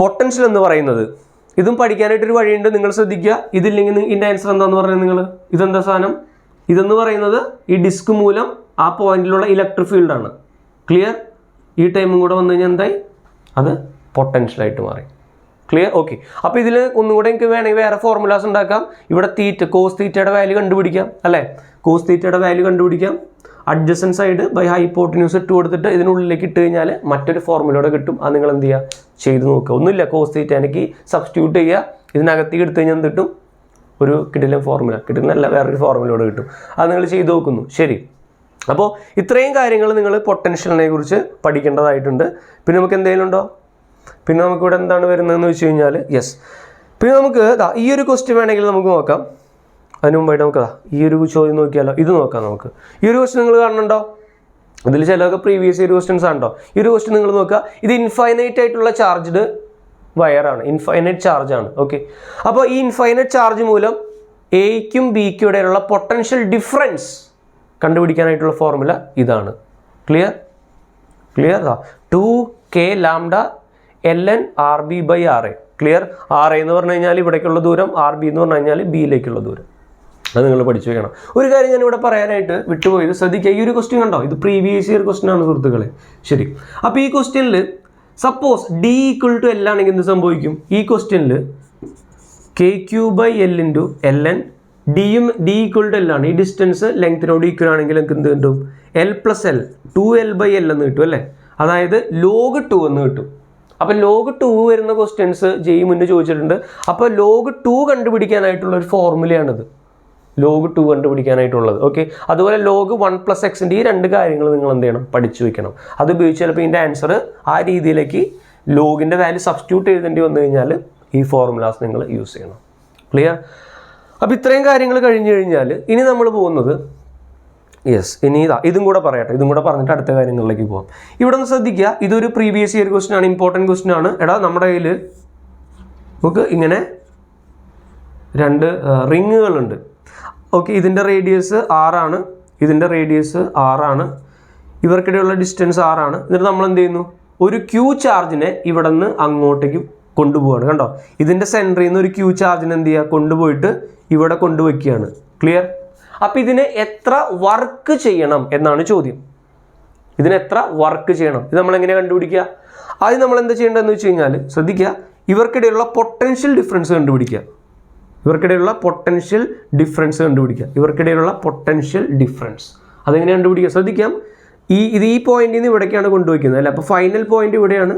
A: പൊട്ടൻഷ്യൽ എന്ന് പറയുന്നത്. ഇതും പഠിക്കാനായിട്ടൊരു വഴിയുണ്ട്, നിങ്ങൾ ശ്രദ്ധിക്കുക. ഇതില്ലെങ്കിൽ ഇതിൻ്റെ ആൻസർ എന്താണെന്ന് പറഞ്ഞാൽ നിങ്ങൾ ഇതെന്താ സാധനം? ഇതെന്ന് പറയുന്നത് ഈ ഡിസ്ക് മൂലം ആ പോയിന്റിലുള്ള ഇലക്ട്രിക് ഫീൽഡാണ്. ക്ലിയർ? ഈ ടൈമും കൂടെ വന്നു കഴിഞ്ഞാൽ എന്തായി? അത് പൊട്ടൻഷ്യലായിട്ട് മാറി. ക്ലിയർ? ഓക്കെ. അപ്പോൾ ഇതിൽ ഒന്നുകൂടെ എനിക്ക് വേണമെങ്കിൽ വേറെ ഫോർമുലാസ് ഉണ്ടാക്കാം. ഇവിടെ cos⁡θയുടെ വാല്യൂ കണ്ടുപിടിക്കാം അല്ലേ? cos⁡θയുടെ വാല്യൂ കണ്ടുപിടിക്കാം. അഡ്ജസൻറ്റ് സൈഡ് ബൈ ഹൈപ്പോട്ടന്യൂസ് ഇട്ട് കൊടുത്തിട്ട് ഇതിനുള്ളിലേക്ക് ഇട്ട് കഴിഞ്ഞാൽ മറ്റൊരു ഫോർമുലയോടെ കിട്ടും. അത് നിങ്ങൾ എന്ത് ചെയ്യുക? ചെയ്ത് നോക്കുക. ഒന്നുമില്ല, cos⁡θ എനിക്ക് സബ്സ്റ്റിറ്റ്യൂട്ട് ചെയ്യുക. ഇതിനകത്തേക്ക് എടുത്തു കഴിഞ്ഞാൽ എന്ത് കിട്ടും? ഒരു കിടിലൻ ഫോർമുല. കിട്ടുന്നല്ല, വേറൊരു ഫോർമുലയോടെ കിട്ടും. അത് നിങ്ങൾ ചെയ്ത് നോക്കുന്നു. ശരി. അപ്പോൾ ഇത്രയും കാര്യങ്ങൾ നിങ്ങൾ പൊട്ടൻഷ്യലിനെ കുറിച്ച് പഠിക്കേണ്ടതായിട്ടുണ്ട്. പിന്നെ നമുക്ക് എന്തെങ്കിലും ഉണ്ടോ? പിന്നെ നമുക്കിവിടെ എന്താണ് വരുന്നതെന്ന് വെച്ച് കഴിഞ്ഞാൽ പിന്നെ നമുക്ക് ഈ ഒരു ക്വസ്റ്റ്യൻ വേണമെങ്കിൽ നമുക്ക് നോക്കാം. അതിന് മുമ്പായിട്ട് നമുക്ക് ഈ ഒരു ചോദ്യം നോക്കിയാലോ? ഇത് നോക്കാം നമുക്ക്. ഈ ഒരു ക്വസ്റ്റ്യൻ നിങ്ങൾ കാണുന്നുണ്ടോ? ഇതിൽ ചിലതൊക്കെ പ്രീവിയസ് ഇയർ ക്വസ്റ്റ്യൻസ് ആണോ? ഈ ഒരു ക്വസ്റ്റ്യൻ നിങ്ങൾ നോക്കുക. ഇത് ഇൻഫൈനൈറ്റ് ആയിട്ടുള്ള ചാർജ്ഡ് വയറാണ്, ഇൻഫൈനൈറ്റ് ചാർജാണ്. ഓക്കെ. അപ്പോൾ ഈ ഇൻഫൈനൈറ്റ് ചാർജ് മൂലം എയ്ക്കും ബിക്കും ഇടയിലുള്ള പൊട്ടൻഷ്യൽ ഡിഫറൻസ് കണ്ടുപിടിക്കാനായിട്ടുള്ള ഫോർമുല ഇതാണ്. Clear? 2K⁴ln RB/RA. Clear? RA എന്ന് പറഞ്ഞു കഴിഞ്ഞാൽ ഇവിടേക്കുള്ള ദൂരം, RB എന്ന് പറഞ്ഞു കഴിഞ്ഞാൽ ബിയിലേക്കുള്ള ദൂരം. അത് നിങ്ങൾ പഠിച്ചു വയ്ക്കണം. ഒരു കാര്യം ഞാൻ ഇവിടെ പറയാനായിട്ട് വിട്ടുപോയത് ശ്രദ്ധിക്കുക. ഈ ഒരു ക്വസ്റ്റ്യൻ കണ്ടോ? ഇത് പ്രീവിയസ് ഇയർ ക്വസ്റ്റ്യൻ ആണ് സുഹൃത്തുക്കളെ. ശരി. അപ്പോൾ ഈ ക്വസ്റ്റ്യനിൽ സപ്പോസ് D = L ആണെങ്കിൽ എന്ത് സംഭവിക്കും? ഈ ക്വസ്റ്റ്യനിൽ KQ/L ഇൻറ്റു LN ഡിയും ഡി ഈക്വൽ ടു L ആണ്. ഈ ഡിസ്റ്റൻസ് ലെങ്ത്തിനോട് ഈക്വൽ ആണെങ്കിൽ നമുക്ക് എന്ത് കിട്ടും? L + L 2L/L എന്ന് കിട്ടും അല്ലേ? അതായത് log 2 എന്ന് കിട്ടും. അപ്പോൾ log 2 വരുന്ന ക്വസ്റ്റ്യൻസ് ജെയ് മുന്നേ ചോദിച്ചിട്ടുണ്ട്. അപ്പോൾ log 2 കണ്ടുപിടിക്കാനായിട്ടുള്ള ഒരു ഫോർമുലയാണിത്, log 2 കണ്ടുപിടിക്കാനായിട്ടുള്ളത്. ഓക്കെ, അതുപോലെ log 1 + x ഈ രണ്ട് കാര്യങ്ങൾ നിങ്ങൾ എന്ത് ചെയ്യണം? പഠിച്ചു വെക്കണം. അത് ഉപയോഗിച്ച് ചിലപ്പോൾ ഇതിൻ്റെ ആൻസർ ആ രീതിയിലേക്ക് ലോഗിൻ്റെ വാല്യൂ സബ്സ്റ്റിറ്റ്യൂട്ട് ചെയ്തേണ്ടി വന്നു കഴിഞ്ഞാൽ ഈ ഫോർമുലാസ് നിങ്ങൾ യൂസ് ചെയ്യണം. ക്ലിയർ? അപ്പോൾ ഇത്രയും കാര്യങ്ങൾ കഴിഞ്ഞ് കഴിഞ്ഞാൽ ഇനി നമ്മൾ പോകുന്നത് ഇനി ഇതും കൂടെ പറയട്ടെ, ഇതും കൂടെ പറഞ്ഞിട്ട് അടുത്ത കാര്യങ്ങളിലേക്ക് പോകാം. ഇവിടെ ഒന്ന് ശ്രദ്ധിക്കുക, ഇതൊരു പ്രീവിയസ് ഇയർ ക്വസ്റ്റ്യൻ ആണ്, ഇമ്പോർട്ടൻറ്റ് ക്വസ്റ്റ്യൻ ആണ്. നമ്മുടെ കയ്യിൽ നമുക്ക് ഇങ്ങനെ രണ്ട് റിങ്ങുകളുണ്ട്. ഓക്കെ, ഇതിൻ്റെ റേഡിയസ് 6 ആണ്, ഇതിൻ്റെ റേഡിയസ് 6 ആണ്, ഇവർക്കിടെയുള്ള ഡിസ്റ്റൻസ് 6 ആണ്. എന്നിട്ട് നമ്മൾ എന്ത് ചെയ്യുന്നു? ഒരു Q ചാർജിനെ ഇവിടെ നിന്ന് അങ്ങോട്ടേക്ക് കൊണ്ടുപോവാണ്. കണ്ടോ, ഇതിൻ്റെ സെൻറ്ററിൽ നിന്ന് ഒരു Q ചാർജിനെ എന്ത് ചെയ്യുക? കൊണ്ടുപോയിട്ട് ഇവിടെ കൊണ്ടുവയ്ക്കുകയാണ്. ക്ലിയർ? അപ്പോൾ ഇതിന് എത്ര വർക്ക് ചെയ്യണം എന്നാണ് ചോദ്യം. ഇതിന് എത്ര വർക്ക് ചെയ്യണം? ഇത് നമ്മളെങ്ങനെയാണ് കണ്ടുപിടിക്കുക? ആദ്യം നമ്മൾ എന്താ ചെയ്യേണ്ടതെന്ന് വെച്ച് കഴിഞ്ഞാൽ ശ്രദ്ധിക്കുക, ഇവർക്കിടയിലുള്ള പൊട്ടൻഷ്യൽ ഡിഫറൻസ് കണ്ടുപിടിക്കുക. ഇവർക്കിടയിലുള്ള പൊട്ടൻഷ്യൽ ഡിഫറൻസ് കണ്ടുപിടിക്കുക. ഇവർക്കിടയിലുള്ള പൊട്ടൻഷ്യൽ ഡിഫറൻസ് അതെങ്ങനെ കണ്ടുപിടിക്കുക? ശ്രദ്ധിക്കാം, ഈ പോയിന്റിൽ നിന്ന് ഇവിടേക്കാണ് കൊണ്ടുവയ്ക്കുന്നത് അല്ലേ? അപ്പോൾ ഫൈനൽ പോയിന്റ് ഇവിടെയാണ്,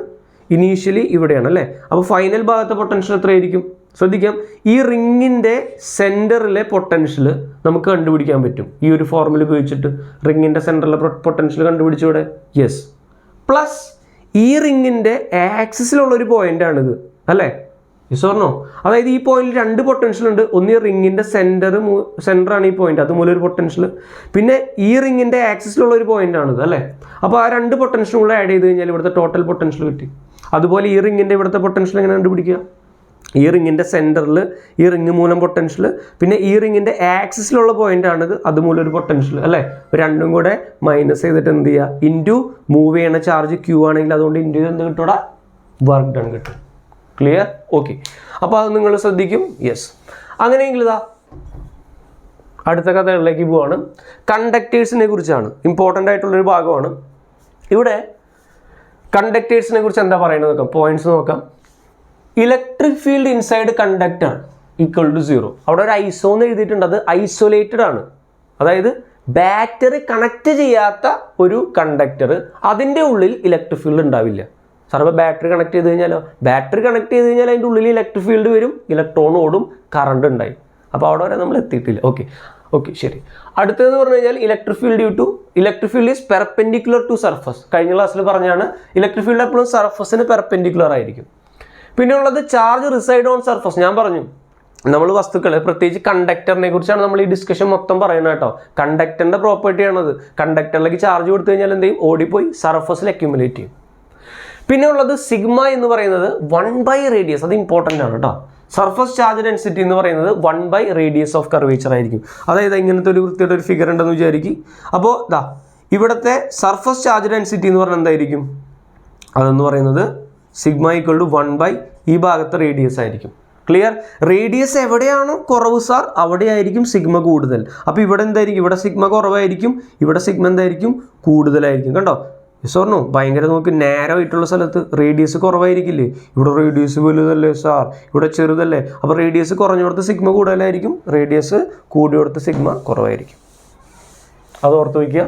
A: ഇനീഷ്യലി ഇവിടെയാണ് അല്ലേ? അപ്പോൾ ഫൈനൽ ഭാഗത്തെ പൊട്ടൻഷ്യൽ എത്രയായിരിക്കും? ശ്രദ്ധിക്കാം, ഈ റിങ്ങിൻ്റെ സെൻറ്ററിലെ പൊട്ടൻഷ്യൽ നമുക്ക് കണ്ടുപിടിക്കാൻ പറ്റും ഈ ഒരു ഫോർമുല ഉപയോഗിച്ചിട്ട്. റിങ്ങിൻ്റെ സെൻറ്ററിലെ പൊട്ടൻഷ്യൽ കണ്ടുപിടിച്ചൂടെ? യെസ്. പ്ലസ് ഈ റിങ്ങിൻ്റെ ആക്സിസിലുള്ളൊരു പോയിൻ്റാണിത് അല്ലേ? Yes or no? അതായത് ഈ പോയിന്റിൽ രണ്ട് പൊട്ടൻഷ്യൽ ഉണ്ട്. ഒന്ന് ഈ റിങ്ങിൻ്റെ സെൻറ്ററാണ് ഈ പോയിന്റ്, അതുമൂലം ഒരു പൊട്ടൻഷ്യൽ. പിന്നെ ഈ റിങ്ങിൻ്റെ ആക്സിസിലുള്ള ഒരു പോയിൻ്റാണിത് അല്ലേ? അപ്പോൾ ആ രണ്ട് പൊട്ടൻഷ്യലും കൂടെ ആഡ് ചെയ്ത് കഴിഞ്ഞാൽ ഇവിടുത്തെ ടോട്ടൽ പൊട്ടൻഷ്യൽ കിട്ടി. അതുപോലെ ഈ റിങ്ങിൻ്റെ ഇവിടുത്തെ പൊട്ടൻഷ്യൽ എങ്ങനെ കണ്ടുപിടിക്കുക? ഈ റിങ്ങിൻ്റെ സെൻറ്ററിൽ ഈ റിങ് മൂലം പൊട്ടൻഷ്യൽ, പിന്നെ ഈ റിങ്ങിൻ്റെ ആക്സിസിലുള്ള പോയിൻ്റാണിത്, അതുമൂലം ഒരു പൊട്ടൻഷ്യൽ അല്ലേ? രണ്ടും കൂടെ മൈനസ് ചെയ്തിട്ട് എന്ത് ചെയ്യുക? ഇൻറ്റു മൂവ് ചെയ്യണ ചാർജ് Q ആണെങ്കിൽ അതുകൊണ്ട് ഇൻറ്റു എന്ത് കിട്ടൂടാ? വർക്ക് ഡൺ കിട്ടും. ക്ലിയർ? ഓക്കെ, അപ്പോൾ അത് നിങ്ങൾ ശ്രദ്ധിക്കും. യെസ്. അങ്ങനെയെങ്കിൽ ഇതാ അടുത്ത കഥകളിലേക്ക് പോവാണ്. കണ്ടക്ടേഴ്സിനെ കുറിച്ചാണ്, ഇമ്പോർട്ടൻ്റ് ആയിട്ടുള്ളൊരു ഭാഗമാണ്. ഇവിടെ കണ്ടക്ടേഴ്സിനെ കുറിച്ച് എന്താ പറയുന്നത് നോക്കാം, പോയിന്റ്സ് നോക്കാം. Electric field inside conductor equal to 0. അവിടെ ഒരു ഐസോ എന്ന് എഴുതിയിട്ടുണ്ട്, അത് ഐസൊലേറ്റഡ് ആണ്. അതായത് ബാറ്ററി കണക്ട് ചെയ്യാത്ത ഒരു കണ്ടക്ടർ, അതിൻ്റെ ഉള്ളിൽ ഇലക്ട്രിക് ഫീൽഡ് ഉണ്ടാവില്ല. സാർ അപ്പോൾ ബാറ്ററി കണക്ട് ചെയ്ത് കഴിഞ്ഞാലോ? ബാറ്ററി കണക്ട് ചെയ്ത് കഴിഞ്ഞാൽ അതിൻ്റെ ഉള്ളിൽ ഇലക്ട്രിക് ഫീൽഡ് വരും, ഇലക്ട്രോൺ ഓടും, കറണ്ട് ഉണ്ടായി. അപ്പോൾ അവിടെ വരെ നമ്മൾ എത്തിയിട്ടില്ല. ഓക്കെ ശരി. അടുത്തതെന്ന് പറഞ്ഞു കഴിഞ്ഞാൽ electric field is perpendicular to surface. കഴിഞ്ഞ ക്ലാസ്സിൽ പറഞ്ഞാണ് ഇലക്ട്രിക് ഫീൽഡ് എപ്പോഴും സർഫസിന് പെർപെൻഡിക്കുലർ ആയിരിക്കും. പിന്നെ ഉള്ളത് ചാർജ് റിസൈഡ് ഓൺ സർഫസ്. ഞാൻ പറഞ്ഞു നമ്മൾ വസ്തുക്കൾ, പ്രത്യേകിച്ച് കണ്ടക്ടറിനെ കുറിച്ചാണ് നമ്മൾ ഈ ഡിസ്കഷൻ മൊത്തം പറയുന്നത് കേട്ടോ. കണ്ടക്ടറിൻ്റെ പ്രോപ്പർട്ടിയാണത്. കണ്ടക്ടറിലേക്ക് ചാർജ് കൊടുത്തു കഴിഞ്ഞാൽ എന്ത് ചെയ്യും? ഓടിപ്പോയി സർഫസിൽ അക്യുമുലേറ്റ് ചെയ്യും. പിന്നെ ഉള്ളത് സിഗ്മ എന്ന് പറയുന്നത് 1 റേഡിയസ്. അത് ഇമ്പോർട്ടൻ്റ് ആണ് കേട്ടോ. സർഫസ് ചാർജ് ഡെൻസിറ്റി എന്ന് പറയുന്നത് 1 റേഡിയസ് ഓഫ് കർവേച്ചർ ആയിരിക്കും. അതായത് ഇങ്ങനത്തെ ഒരു വൃത്തിയുടെ ഒരു ഫിഗർ ഉണ്ടെന്ന് വിചാരിക്കും. അപ്പോൾ ഇവിടുത്തെ സർഫസ് ചാർജ് ഡെൻസിറ്റി എന്ന് പറഞ്ഞാൽ എന്തായിരിക്കും? അതെന്ന് പറയുന്നത് സിഗ്മ ഈക്വൽ ടു 1 ഈ ഭാഗത്തെ റേഡിയസ് ആയിരിക്കും. ക്ലിയർ? റേഡിയസ് എവിടെയാണോ കുറവ് സാർ, അവിടെയായിരിക്കും സിഗ്മ കൂടുതൽ. അപ്പോൾ ഇവിടെ എന്തായിരിക്കും? ഇവിടെ സിഗ്മ കുറവായിരിക്കും, ഇവിടെ സിഗ്മ എന്തായിരിക്കും? കൂടുതലായിരിക്കും. കണ്ടോ? Yes no? ഭയങ്കര നോക്ക് നാരോ ആയിട്ടുള്ള സ്ഥലത്ത് റേഡിയസ് കുറവായിരിക്കില്ലേ? ഇവിടെ റേഡിയസ് വലുതല്ലേ സാർ, ഇവിടെ ചെറുതല്ലേ? അപ്പോൾ റേഡിയസ് കുറഞ്ഞിടത്ത് സിഗ്മ കൂടുതലായിരിക്കും, റേഡിയസ് കൂടിയിടത്ത് സിഗ്മ കുറവായിരിക്കും. അത് ഓർത്ത് വയ്ക്കുക.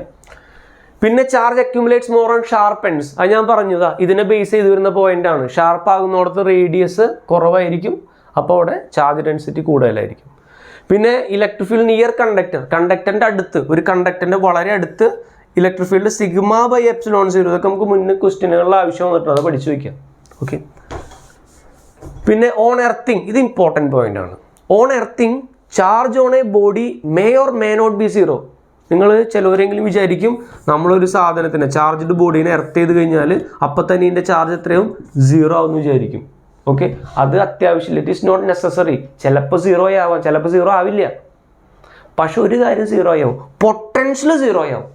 A: പിന്നെ charge accumulates more on sharp ends. അത് ഞാൻ പറഞ്ഞതാ, ഇതിനെ ബേസ് ചെയ്ത് വരുന്ന പോയിന്റാണ്. ഷാർപ്പ് ആകുന്നിടത്ത് റേഡിയസ് കുറവായിരിക്കും, അപ്പോൾ അവിടെ ചാർജ് ഡെൻസിറ്റി കൂടുതലായിരിക്കും. പിന്നെ ഇലക്ട്രിക് ഫീൽഡ് നിയർ കണ്ടക്ടറിൻ്റെ അടുത്ത്, ഒരു കണ്ടക്ടറിൻ്റെ വളരെ അടുത്ത് electric field sigma by epsilon 0. ഇതൊക്കെ നമുക്ക് മുന്നേ ക്വസ്റ്റ്യനുകളിൽ ആവശ്യം വന്നിട്ടുണ്ട്, അത് പഠിച്ചു വയ്ക്കാം. ഓക്കെ. പിന്നെ ഓൺ എർത്തിങ്, ഇത് ഇമ്പോർട്ടൻറ്റ് പോയിന്റ് ആണ്. On earthing charge on a body may or may not be 0. നിങ്ങൾ ചിലവരെങ്കിലും വിചാരിക്കും നമ്മളൊരു സാധനത്തിന് ചാർജ്ഡ് ബോഡീനെ എർത്ത് ചെയ്ത് കഴിഞ്ഞാൽ അപ്പം തന്നെ ഇതിൻ്റെ ചാർജ് എത്രയും 0 ആവുമെന്ന് വിചാരിക്കും. ഓക്കെ, അത് അത്യാവശ്യമില്ല. It is not necessary. ചിലപ്പോൾ 0 ആവാം, ചിലപ്പോൾ 0 ആവില്ല. പക്ഷെ ഒരു കാര്യം 0 ആവും, പൊട്ടൻഷ്യൽ 0 ആവും.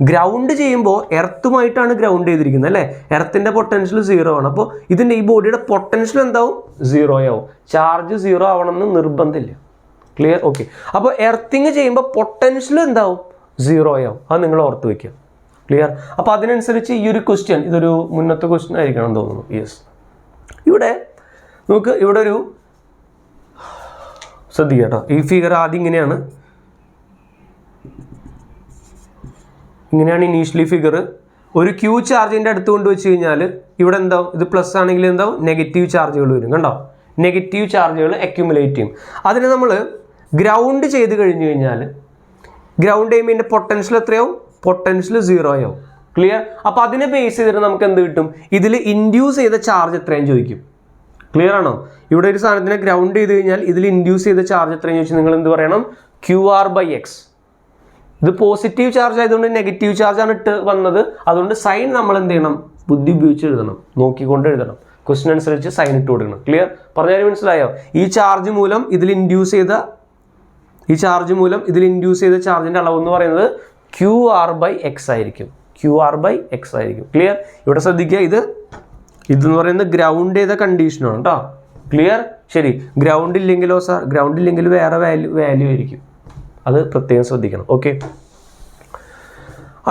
A: ഗ്രൗണ്ട് ചെയ്യുമ്പോൾ എർത്തുമായിട്ടാണ് ഗ്രൗണ്ട് ചെയ്തിരിക്കുന്നത് അല്ലേ? എർത്തിൻ്റെ പൊട്ടൻഷ്യൽ 0 ആണ്. അപ്പോൾ ഇതിൻ്റെ ഈ ബോഡിയുടെ പൊട്ടൻഷ്യൽ എന്താവും? 0 ആവും. ചാർജ് 0 ആവണമെന്ന് നിർബന്ധമില്ല. ക്ലിയർ? ഓക്കെ. അപ്പോൾ എർത്തിങ് ചെയ്യുമ്പോൾ പൊട്ടൻഷ്യൽ എന്താവും? 0 ആവും. അത് നിങ്ങൾ ഓർത്ത് വയ്ക്കുക. ക്ലിയർ? അപ്പോൾ അതിനനുസരിച്ച് ഈ ഒരു ക്വസ്റ്റ്യൻ, ഇതൊരു മുന്നത്തെ ക്വസ്റ്റ്യൻ ആയിരിക്കണം തോന്നുന്നു. യെസ്. ഇവിടെ നോക്ക്, ഇവിടെ ഒരു ശ്രദ്ധിക്കുക കേട്ടോ. ഈ ഫിഗർ ആദ്യം ഇങ്ങനെയാണ് ഇനീഷ്യലി ഫിഗർ. ഒരു ക്യൂ ചാർജിൻ്റെ അടുത്ത് കൊണ്ട് വെച്ച് കഴിഞ്ഞാൽ ഇവിടെ എന്താവും, ഇത് പ്ലസ് ആണെങ്കിൽ എന്താവും, നെഗറ്റീവ് ചാർജുകൾ വരും. കണ്ടോ, നെഗറ്റീവ് ചാർജുകൾ അക്യുമുലേറ്റ് ചെയ്യും. അതിന് നമ്മൾ ഗ്രൗണ്ട് ചെയ്ത് കഴിഞ്ഞ് കഴിഞ്ഞാൽ ഗ്രൗണ്ട് ചെയ്യുമ്പോൾ ഇതിൻ്റെ പൊട്ടൻഷ്യൽ എത്രയാവും, പൊട്ടൻഷ്യൽ 0 ആവും. ക്ലിയർ? അപ്പോൾ അതിനെ ബേസ് ചെയ്തിട്ട് നമുക്ക് എന്ത് കിട്ടും, ഇതിൽ ഇൻഡ്യൂസ് ചെയ്ത ചാർജ് എത്രയും ചോദിക്കും. ക്ലിയർ ആണോ? ഇവിടെ ഒരു സാധനത്തിനെ ഗ്രൗണ്ട് ചെയ്ത് കഴിഞ്ഞാൽ ഇതിൽ ഇൻഡ്യൂസ് ചെയ്ത ചാർജ് എത്രയും ചോദിച്ചാൽ നിങ്ങൾ എന്ത് പറയണം, QR/X. ഇത് പോസിറ്റീവ് ചാർജ് ആയതുകൊണ്ട് നെഗറ്റീവ് ചാർജാണ് ഇട്ട് വന്നത്. അതുകൊണ്ട് സൈൻ നമ്മൾ എന്ത് ചെയ്യണം, ബുദ്ധി ഉപയോഗിച്ച് എഴുതണം, നോക്കിക്കൊണ്ട് എഴുതണം. ക്വസ്റ്റ്യൻ അനുസരിച്ച് സൈൻ ഇട്ട് കൊടുക്കണം. ക്ലിയർ? പറഞ്ഞാൽ മനസ്സിലായോ? ഈ ചാർജ് മൂലം ഇതിൽ ഇൻഡ്യൂസ് ചെയ്ത ചാർജിൻ്റെ അളവ് എന്ന് പറയുന്നത് QR/X ആയിരിക്കും. QR/X ആയിരിക്കും. ക്ലിയർ? ഇവിടെ ശ്രദ്ധിക്കുക, ഇതെന്ന് പറയുന്നത് ഗ്രൗണ്ട് ചെയ്ത കണ്ടീഷനാണ് കേട്ടോ. ക്ലിയർ? ശരി. ഗ്രൗണ്ട് ഇല്ലെങ്കിലോ സാർ, ഗ്രൗണ്ട് ഇല്ലെങ്കിൽ വേറെ വാല്യൂ ആയിരിക്കും. അത് പ്രത്യേകം ശ്രദ്ധിക്കണം. ഓക്കെ,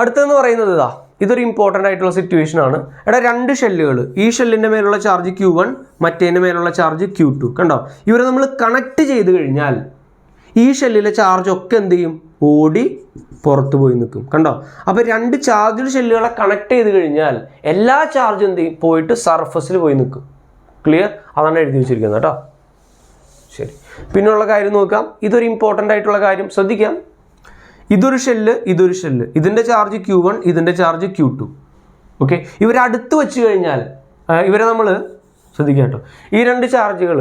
A: അടുത്തെന്ന് പറയുന്നത് ഇതൊരു ഇമ്പോർട്ടൻ്റ് ആയിട്ടുള്ള സിറ്റുവേഷൻ ആണ്. എടാ, 2 ഷെല്ലുകൾ, ഈ ഷെല്ലിൻ്റെ മേലുള്ള ചാർജ് Q1, മറ്റേതിൻ്റെ മേലുള്ള ചാർജ് Q2. കണ്ടോ, ഇവരെ നമ്മൾ കണക്ട് ചെയ്ത് കഴിഞ്ഞാൽ ഈ ഷെല്ലിലെ ചാർജ് ഒക്കെ എന്ത് ചെയ്യും, ഓടി പുറത്ത് പോയി നിൽക്കും. കണ്ടോ, അപ്പോൾ 2 ചാർജ് ഷെല്ലുകളെ കണക്ട് ചെയ്ത് കഴിഞ്ഞാൽ എല്ലാ ചാർജും എന്ത് ചെയ്യും, പോയിട്ട് സർഫസിൽ പോയി നിൽക്കും. ക്ലിയർ? അതാണ് എഴുതി വെച്ചിരിക്കുന്നത് കേട്ടോ. ശരി, പിന്നെയുള്ള കാര്യം നോക്കാം. ഇതൊരു ഇമ്പോർട്ടൻ്റ് ആയിട്ടുള്ള കാര്യം ശ്രദ്ധിക്കാം. ഇതൊരു ഷെല്ല്, ഇതിൻ്റെ ചാർജ് Q1, ഇതിൻ്റെ ചാർജ് Q2. ഓക്കെ, ഇവരടുത്ത് വെച്ച് കഴിഞ്ഞാൽ ഇവരെ നമ്മൾ ശ്രദ്ധിക്കുക കേട്ടോ. ഈ 2 ചാർജുകൾ,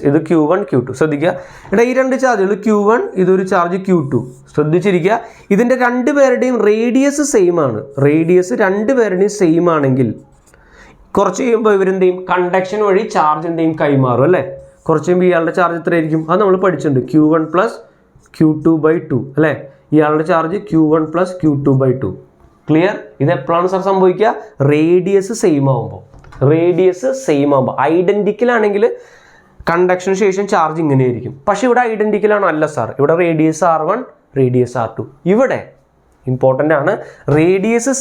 A: ഇത് Q1, Q2 ശ്രദ്ധിക്കുക. എടാ, ഈ 2 ചാർജുകൾ Q1, ഇതൊരു ചാർജ് Q2. ശ്രദ്ധിച്ചിരിക്കുക, ഇതിൻ്റെ 2 പേരുടെയും റേഡിയസ് സെയിം ആണ്. റേഡിയസ് 2 പേരുടെയും സെയിം ആണെങ്കിൽ കുറച്ച് കഴിയുമ്പോൾ ഇവരെന്ത് ചെയ്യും, കണ്ടക്ഷൻ വഴി ചാർജ് എന്ത് ചെയ്യും, കൈമാറും അല്ലേ. കുറച്ച് കഴിയുമ്പോൾ ഇയാളുടെ ചാർജ് എത്രയായിരിക്കും, അത് നമ്മൾ പഠിച്ചിട്ടുണ്ട്, Q1 + Q2/2 അല്ലേ. ഇയാളുടെ ചാർജ് Q1 + Q2/2. ക്ലിയർ? ഇത് എപ്പോഴാണ് സാർ സംഭവിക്കുക, റേഡിയസ് സെയിം ആകുമ്പോൾ. ഐഡൻറ്റിക്കൽ ആണെങ്കിൽ കണ്ടക്ഷന് ശേഷം ചാർജ് ഇങ്ങനെയായിരിക്കും. പക്ഷേ ഇവിടെ ഐഡൻറ്റിക്കൽ ആണോ, അല്ല സാർ. ഇവിടെ റേഡിയസ് R1, റേഡിയസ് R2. ഇവിടെ ഇമ്പോർട്ടൻ്റ് ആണ്, റേഡിയസ്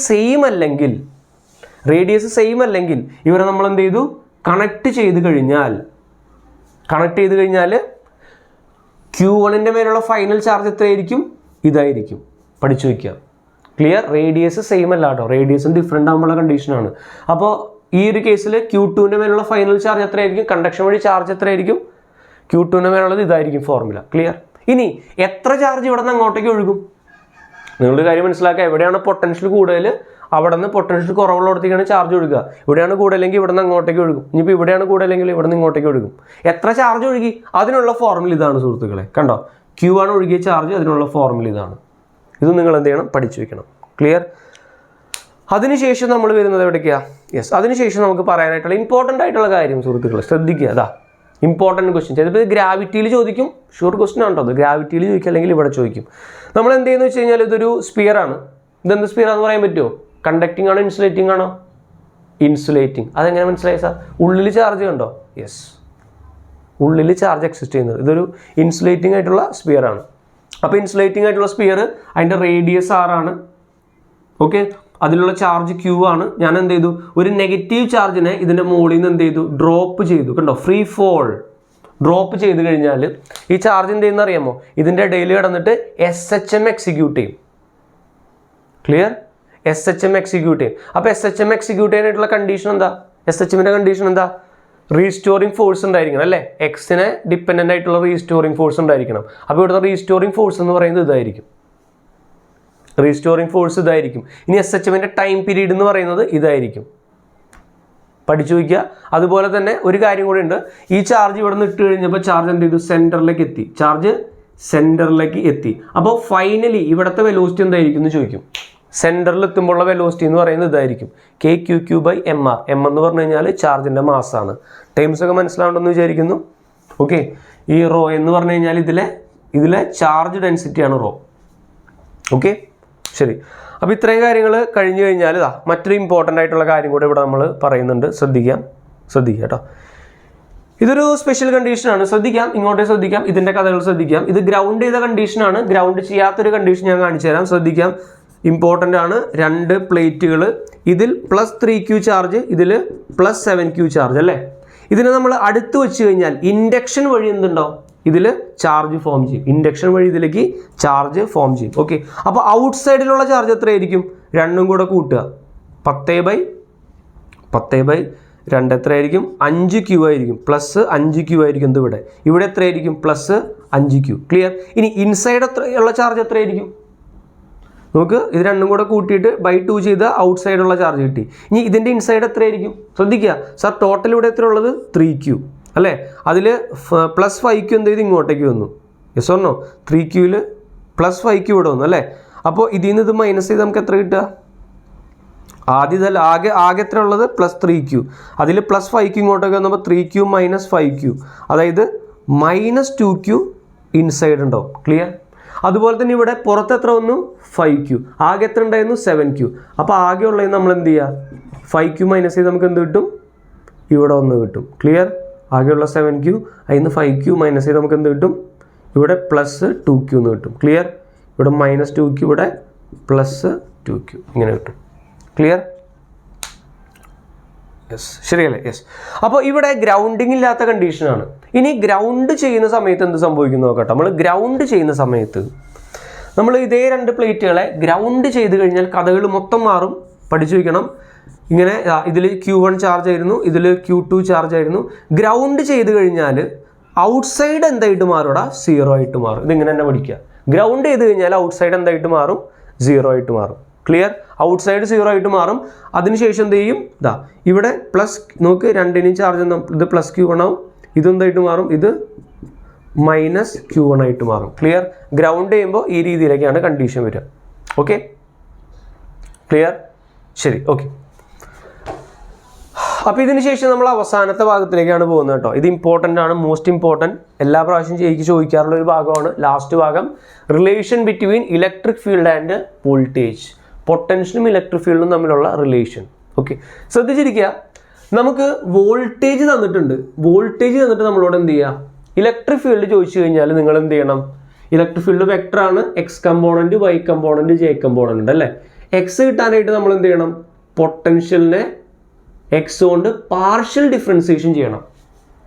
A: സെയിം അല്ലെങ്കിൽ ഇവരെ നമ്മൾ എന്ത് ചെയ്തു, കണക്ട് ചെയ്ത് കഴിഞ്ഞാൽ Q1ൻ്റെ മേലുള്ള ഫൈനൽ ചാർജ് എത്രയായിരിക്കും, ഇതായിരിക്കും. പഠിച്ചു വയ്ക്കുക. ക്ലിയർ? റേഡിയസ് സെയിം അല്ല കേട്ടോ, റേഡിയസും ഡിഫറെൻ്റ് ആകുമ്പോഴുള്ള കണ്ടീഷനാണ്. അപ്പോൾ ഈ ഒരു കേസിൽ Q2ൻ്റെ മേലുള്ള ഫൈനൽ ചാർജ് എത്രയായിരിക്കും, കണ്ടക്ഷൻ വഴി ചാർജ് എത്രയായിരിക്കും, Q2ൻ്റെ മേലുള്ളത് ഇതായിരിക്കും ഫോർമുല. ക്ലിയർ? ഇനി എത്ര ചാർജ് ഇവിടെ നിന്ന് അങ്ങോട്ടേക്ക് ഒഴുകും, നിങ്ങളുടെ കാര്യം മനസ്സിലാക്കുക. എവിടെയാണ് പൊട്ടൻഷ്യൽ കൂടുതൽ, അവിടെ നിന്ന് പൊട്ടൻഷ്യൽ കുറവുള്ളിടത്തേക്കാണ് ചാർജ് ഒഴുകുക. ഇവിടെയാണ് കൂടുതലെങ്കിൽ ഇവിടെ നിന്ന് അങ്ങോട്ടേക്ക് ഒഴുകും. ഇനിയിപ്പോൾ ഇവിടെയാണ് കൂടുതലെങ്കിൽ ഇവിടെ നിന്ന് ഇങ്ങോട്ടേക്ക് ഒഴുകും. എത്ര ചാർജ് ഒഴുകി, അതിനുള്ള ഫോർമുല ഇതാണ് സുഹൃത്തുക്കളെ. കണ്ടോ, Q ആണ് ഒഴുകിയ ചാർജ്, അതിനുള്ള ഫോർമുല ഇതാണ്. ഇത് നിങ്ങൾ എന്ത് ചെയ്യണം, പഠിച്ചു വെക്കണം. ക്ലിയർ? അതിനുശേഷം നമ്മൾ വരുന്നത് എവിടേക്കാണ്, അതിനുശേഷം നമുക്ക് പറയാനായിട്ടുള്ള ഇമ്പോർട്ടൻ്റ് ആയിട്ടുള്ള കാര്യം സുഹൃത്തുക്കളെ ശ്രദ്ധിക്കുക. ഇമ്പോർട്ടൻറ്റ് ക്വസ്റ്റ്യൻ ചിലപ്പോൾ ഇത് ഗ്രാവിറ്റിയിൽ ചോദിക്കും. ഷുവർ ക്വസ്റ്റ്യൻ ആണോ അത്, ഗ്രാവിറ്റിയിൽ ചോദിക്കുക അല്ലെങ്കിൽ ഇവിടെ ചോദിക്കും. നമ്മൾ എന്ത് ചെയ്യുന്നത് വെച്ച് കഴിഞ്ഞാൽ ഇതൊരു സ്പിയർ ആണ്. ഇതെന്ത് സ്പിയർ ആണെന്ന് പറയാൻ പറ്റുമോ, കണ്ടക്റ്റിംഗ് ആണോ ഇൻസുലേറ്റിംഗ് ആണോ, ഇൻസുലേറ്റിംഗ്. അതെങ്ങനെ മനസ്സിലായി സാർ, ഉള്ളിൽ ചാർജ് കണ്ടോ, ഉള്ളിൽ ചാർജ് എക്സിസ്റ്റ് ചെയ്യുന്നത്. ഇതൊരു ഇൻസുലേറ്റിംഗ് ആയിട്ടുള്ള സ്പിയർ ആണ്. അപ്പോൾ ഇൻസുലേറ്റിംഗ് ആയിട്ടുള്ള സ്പിയർ, അതിൻ്റെ റേഡിയസ് R ആണ്. ഓക്കെ, അതിലുള്ള ചാർജ് Q ആണ്. ഞാൻ എന്ത് ചെയ്തു, ഒരു നെഗറ്റീവ് ചാർജിനെ ഇതിൻ്റെ മുകളിൽ നിന്ന് എന്ത് ചെയ്തു, ഡ്രോപ്പ് ചെയ്തു. കണ്ടോ, ഫ്രീ ഫോൾ ഡ്രോപ്പ് ചെയ്ത് കഴിഞ്ഞാൽ ഈ ചാർജ് എന്ത് ചെയ്യുന്ന അറിയാമോ, ഇതിൻ്റെ ഇടയിൽ കിടന്നിട്ട് SHM എക്സിക്യൂട്ട് ചെയ്യും. ക്ലിയർ? SHM എക്സിക്യൂട്ട് ചെയ്യും. അപ്പോൾ SHM എക്സിക്യൂട്ട് ചെയ്യാനായിട്ടുള്ള കണ്ടീഷൻ എന്താ, SHMൻ്റെ കണ്ടീഷൻ എന്താ, റീസ്റ്റോറിംഗ് ഫോഴ്സ് ഉണ്ടായിരിക്കണം അല്ലേ. എക്സിനെ ഡിപ്പെൻഡൻ്റ് ആയിട്ടുള്ള റീസ്റ്റോറിംഗ് ഫോഴ്സ് ഉണ്ടായിരിക്കണം. അപ്പോൾ ഇവിടുത്തെ റീസ്റ്റോറിംഗ് ഫോഴ്സ് എന്ന് പറയുന്നത് ഇതായിരിക്കും. ഇനി SHMൻ്റെ ടൈം പീരീഡ് എന്ന് പറയുന്നത് ഇതായിരിക്കും. പഠിച്ചു വയ്ക്കുക. അതുപോലെ തന്നെ ഒരു കാര്യം കൂടി ഉണ്ട്, ഈ ചാർജ് ഇവിടെ നിന്ന് ഇട്ട് കഴിഞ്ഞപ്പോൾ ചാർജ് എന്ത് ചെയ്തു, സെൻറ്ററിലേക്ക് എത്തി. അപ്പോൾ ഫൈനലി ഇവിടുത്തെ വെലോസിറ്റി എന്തായിരിക്കും എന്ന് ചോദിക്കും. സെൻറ്ററിൽ എത്തുമ്പോഴുള്ള വെലോസിറ്റി എന്ന് പറയുന്നത് ഇതായിരിക്കും, KQQ/mR. എന്ന് പറഞ്ഞു കഴിഞ്ഞാൽ ചാർജിൻ്റെ മാസ്സാണ്. ടൈംസ് ഒക്കെ മനസ്സിലാവുണ്ടെന്ന് വിചാരിക്കുന്നു. ഓക്കെ, ഈ റോ എന്ന് പറഞ്ഞു കഴിഞ്ഞാൽ ഇതിലെ ചാർജ് ഡെൻസിറ്റിയാണ് റോ. ഓക്കെ, ശരി. അപ്പോൾ ഇത്രയും കാര്യങ്ങൾ കഴിഞ്ഞു കഴിഞ്ഞാൽ മറ്റൊരു ഇമ്പോർട്ടൻ്റ് ആയിട്ടുള്ള കാര്യം കൂടെ ഇവിടെ നമ്മൾ പറയുന്നുണ്ട്. ശ്രദ്ധിക്കുക കേട്ടോ. ഇതൊരു സ്പെഷ്യൽ കണ്ടീഷനാണ്. ശ്രദ്ധിക്കാം, ഇങ്ങോട്ടേ ശ്രദ്ധിക്കാം, ഇതിൻ്റെ കഥകൾ ശ്രദ്ധിക്കാം. ഇത് ഗ്രൗണ്ട് ചെയ്ത കണ്ടീഷനാണ്. ഗ്രൗണ്ട് ചെയ്യാത്തൊരു കണ്ടീഷൻ ഞാൻ കാണിച്ചു തരാം. ശ്രദ്ധിക്കാം, ഇമ്പോർട്ടൻ്റ് ആണ്. 2 പ്ലേറ്റുകൾ, ഇതിൽ +3Q ചാർജ്, ഇതിൽ +7Q ചാർജ് അല്ലേ. ഇതിനെ നമ്മൾ അടുത്ത് വെച്ച് കഴിഞ്ഞാൽ ഇൻഡക്ഷൻ വഴി എന്തുണ്ടാവും, ഇതിൽ ചാർജ് ഫോം ചെയ്യും. ഇൻഡക്ഷൻ വഴി ഇതിലേക്ക് ചാർജ് ഫോം ചെയ്യും. ഓക്കെ, അപ്പോൾ ഔട്ട് സൈഡിലുള്ള ചാർജ് എത്രയായിരിക്കും? രണ്ടും കൂടെ കൂട്ടുക, 10/2 എത്രയായിരിക്കും? 5Q ആയിരിക്കും. പ്ലസ് 5Q ആയിരിക്കും. ഇവിടെ എത്രയായിരിക്കും? Plus 5Q. ക്ലിയർ? ഇനി ഇൻസൈഡ് ഉള്ള ചാർജ് എത്രയായിരിക്കും? നമുക്ക് ഇത് രണ്ടും കൂടെ കൂട്ടിയിട്ട് /2 ചെയ്ത് ഔട്ട് സൈഡുള്ള ചാർജ് കിട്ടി. ഇനി ഇതിൻ്റെ ഇൻസൈഡ് എത്രയായിരിക്കും? ശ്രദ്ധിക്കുക സാർ, ടോട്ടൽ ഇവിടെ എത്ര ഉള്ളത്? 3Q അല്ലേ? അതിൽ പ്ലസ് 5Q എന്ത് ചെയ്ത് ഇങ്ങോട്ടേക്ക് വന്നു. Yes or no? 3Qയിൽ പ്ലസ് 5Q ഇവിടെ വന്നു അല്ലേ? അപ്പോൾ ഇതിൽ നിന്ന് ഇത് മൈനസ് ചെയ്ത് നമുക്ക് എത്ര കിട്ടുക? ആദ്യം ആകെ എത്ര ഉള്ളത്? Plus 3Q. അതിൽ പ്ലസ് 5Q ഇങ്ങോട്ടേക്ക് വന്നപ്പോൾ 3Q മൈനസ് 5Q, അതായത് -2Q ഇൻസൈഡ് ഉണ്ടാവും. ക്ലിയർ? അതുപോലെ തന്നെ ഇവിടെ പുറത്ത് എത്ര വന്നു? 5Q. ആകെ എത്ര ഉണ്ടായിരുന്നു? 7Q. അപ്പോൾ ആകെ ഉള്ളത് നമ്മൾ എന്ത് ചെയ്യുക? 5Q മൈനസ് ചെയ്ത് നമുക്ക് എന്ത് കിട്ടും? ഇവിടെ ഒന്ന് കിട്ടും. ക്ലിയർ? ആകെയുള്ള 7Q, അതിൽ നിന്ന് 5Q മൈനസ് ചെയ്ത് നമുക്ക് എന്ത് കിട്ടും? ഇവിടെ പ്ലസ് 2Q എന്ന് കിട്ടും. ക്ലിയർ? ഇവിടെ -2Q, ഇവിടെ പ്ലസ് 2Q, ഇങ്ങനെ കിട്ടും. ക്ലിയർ? യെസ്, ശരിയല്ലേ? യെസ്. അപ്പോൾ ഇവിടെ ഗ്രൗണ്ടിങ് ഇല്ലാത്ത കണ്ടീഷനാണ്. ഇനി ഗ്രൗണ്ട് ചെയ്യുന്ന സമയത്ത് എന്ത് സംഭവിക്കുന്നു നോക്കട്ടെ. നമ്മൾ ഗ്രൗണ്ട് ചെയ്യുന്ന സമയത്ത് നമ്മൾ ഇതേ 2 പ്ലേറ്റുകളെ ഗ്രൗണ്ട് ചെയ്ത് കഴിഞ്ഞാൽ കഥകൾ മൊത്തം മാറും. പഠിച്ചു വയ്ക്കണം. ഇങ്ങനെ ഇതിൽ Q1 ചാർജ് ആയിരുന്നു, ഇതിൽ Q2 ചാർജ് ആയിരുന്നു. ഗ്രൗണ്ട് ചെയ്ത് കഴിഞ്ഞാൽ ഔട്ട്സൈഡ് എന്തായിട്ട് മാറും? 0 ആയിട്ട് മാറും. ഇതിങ്ങനെ തന്നെ പഠിക്കുക. ഗ്രൗണ്ട് ചെയ്ത് കഴിഞ്ഞാൽ ഔട്ട്സൈഡ് എന്തായിട്ട് മാറും? 0 ആയിട്ട് മാറും. ക്ലിയർ? ഔട്ട്സൈഡ് 0 ആയിട്ട് മാറും. അതിനുശേഷം എന്ത് ചെയ്യും? ഇവിടെ പ്ലസ്, നോക്ക്, രണ്ടിനും ചാർജ്, ഇത് പ്ലസ് Q1 ആവും. ഇതെന്തായിട്ട് മാറും? ഇത് മൈനസ് Q1 ആയിട്ട് മാറും. ക്ലിയർ? ഗ്രൗണ്ട് ചെയ്യുമ്പോൾ ഈ രീതിയിലേക്കാണ് കണ്ടീഷൻ വരിക. Okay, clear? ശരി, ഓക്കെ. അപ്പോൾ ഇതിന് ശേഷം നമ്മൾ അവസാനത്തെ ഭാഗത്തിലേക്കാണ് പോകുന്നത് കേട്ടോ. ഇത് ഇമ്പോർട്ടൻ്റ് ആണ്, മോസ്റ്റ് ഇമ്പോർട്ടൻറ്റ്. എല്ലാ പ്രാവശ്യം ചോദിക്കാറുള്ള ഒരു ഭാഗമാണ് ലാസ്റ്റ് ഭാഗം. Relation between electric field and voltage. പൊട്ടൻഷ്യലും ഇലക്ട്രിക് ഫീൽഡും തമ്മിലുള്ള റിലേഷൻ. ഓക്കെ, ശ്രദ്ധിച്ചിരിക്കുക. നമുക്ക് വോൾട്ടേജ് തന്നിട്ടുണ്ട്. വോൾട്ടേജ് തന്നിട്ട് നമ്മളോട് എന്ത് ചെയ്യുക? ഇലക്ട്രിക് ഫീൽഡ് ചോദിച്ചു കഴിഞ്ഞാൽ നിങ്ങൾ എന്ത് ചെയ്യണം? ഇലക്ട്രിക് ഫീൽഡ് വെക്ടറാണ്. X component, Y component, J component അല്ലേ? എക്സ് കിട്ടാനായിട്ട് നമ്മൾ എന്ത് ചെയ്യണം? പൊട്ടൻഷ്യലിനെ എക്സ് കൊണ്ട് പാർഷ്യൽ ഡിഫറൻസിയേഷൻ ചെയ്യണം.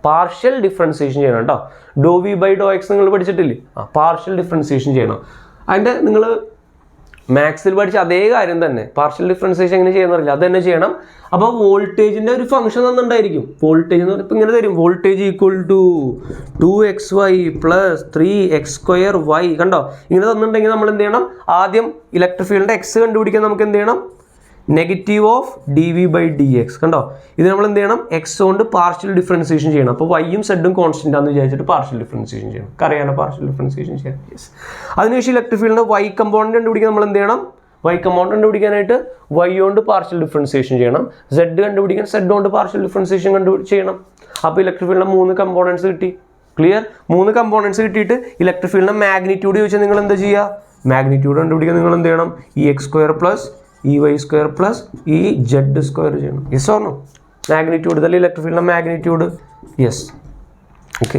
A: പാർഷ്യൽ ഡിഫറൻസിയേഷൻ ചെയ്യണം കേട്ടോ. ∂V/∂x നിങ്ങൾ പഠിച്ചിട്ടില്ലേ? പാർഷ്യൽ ഡിഫറൻസിയേഷൻ ചെയ്യണം. അതിൻ്റെ നിങ്ങൾ മാത്സിൽ പഠിച്ച അതേ കാര്യം തന്നെ. പാർഷ്യൽ ഡിഫറൻസിയേഷൻ എങ്ങനെ ചെയ്യുന്നറിയില്ല, അത് തന്നെ ചെയ്യണം. അപ്പോൾ വോൾട്ടേജിൻ്റെ ഒരു ഫംഗ്ഷൻ തന്നിട്ടുണ്ടായിരിക്കും. വോൾട്ടേജ് എന്ന് പറയുമ്പോൾ ഇങ്ങനെ തരും. Voltage = 2xy + 3x²y. കണ്ടോ? ഇങ്ങനെ തന്നിട്ടുണ്ടെങ്കിൽ നമ്മൾ എന്ത് ചെയ്യണം? ആദ്യം ഇലക്ട്രിക് ഫീൽഡിൻ്റെ എക്സ് കണ്ടുപിടിക്കാൻ നമുക്ക് എന്ത് ചെയ്യണം? -dV/dx. കണ്ടോ? ഇത് നമ്മൾ എന്ത് ചെയ്യണം? എക്സ് കൊണ്ട് പാർഷ്യൽ ഡിഫറൻസിയേഷൻ ചെയ്യണം. അപ്പോൾ വൈയും സെഡും കോൺസ്റ്റന്റ് ആണെന്ന് വിചാരിച്ചിട്ട് പാർഷ്യൽ ഡിഫറൻസിയേഷൻ ചെയ്യണം. അറിയാലോ പാർഷ്യൽ ഡിഫറൻസിയേഷൻ ചെയ്യാൻ. യെസ്. അതിനുശേഷം ഇലക്ട്രിക് ഫീൽഡിൻ്റെ വൈ കമ്പോണന്റ് കണ്ടുപിടിക്കാൻ നമ്മൾ എന്ത് ചെയ്യണം? വൈ കമ്പോണന്റ് കണ്ടുപിടിക്കാനായിട്ട് വൈ കൊണ്ട് പാർഷ്യൽ ഡിഫറൻസിയേഷൻ ചെയ്യണം. സെഡ് കണ്ടുപിടിക്കാൻ സെഡ് കൊണ്ട് പാർഷ്യൽ ഡിഫറൻസിയേഷൻ ചെയ്യണം. അപ്പോൾ ഇലക്ട്രിക് ഫീൽഡിൻ്റെ 3 കമ്പോണൻസ് കിട്ടി. ക്ലിയർ? 3 കമ്പോണൻസ് കിട്ടിയിട്ട് ഇലക്ട്രിക് ഫീൽഡിൻ്റെ മാഗ്നിറ്റ്യൂഡ് ചോദിച്ചാൽ നിങ്ങൾ എന്താ ചെയ്യുക? മാഗ്നിറ്റ്യൂഡ് കണ്ടുപിടിക്കാൻ നിങ്ങൾ എന്ത് ചെയ്യണം? Ex² + Ey² + Ez² ചെയ്യണം. Yes or no? മാഗ്നിറ്റ്യൂഡ് ഇതല്ലേ ഇലക്ട്രിക് ഫീൽഡിൻ്റെ മാഗ്നിറ്റ്യൂഡ്. യെസ്. ഓക്കെ,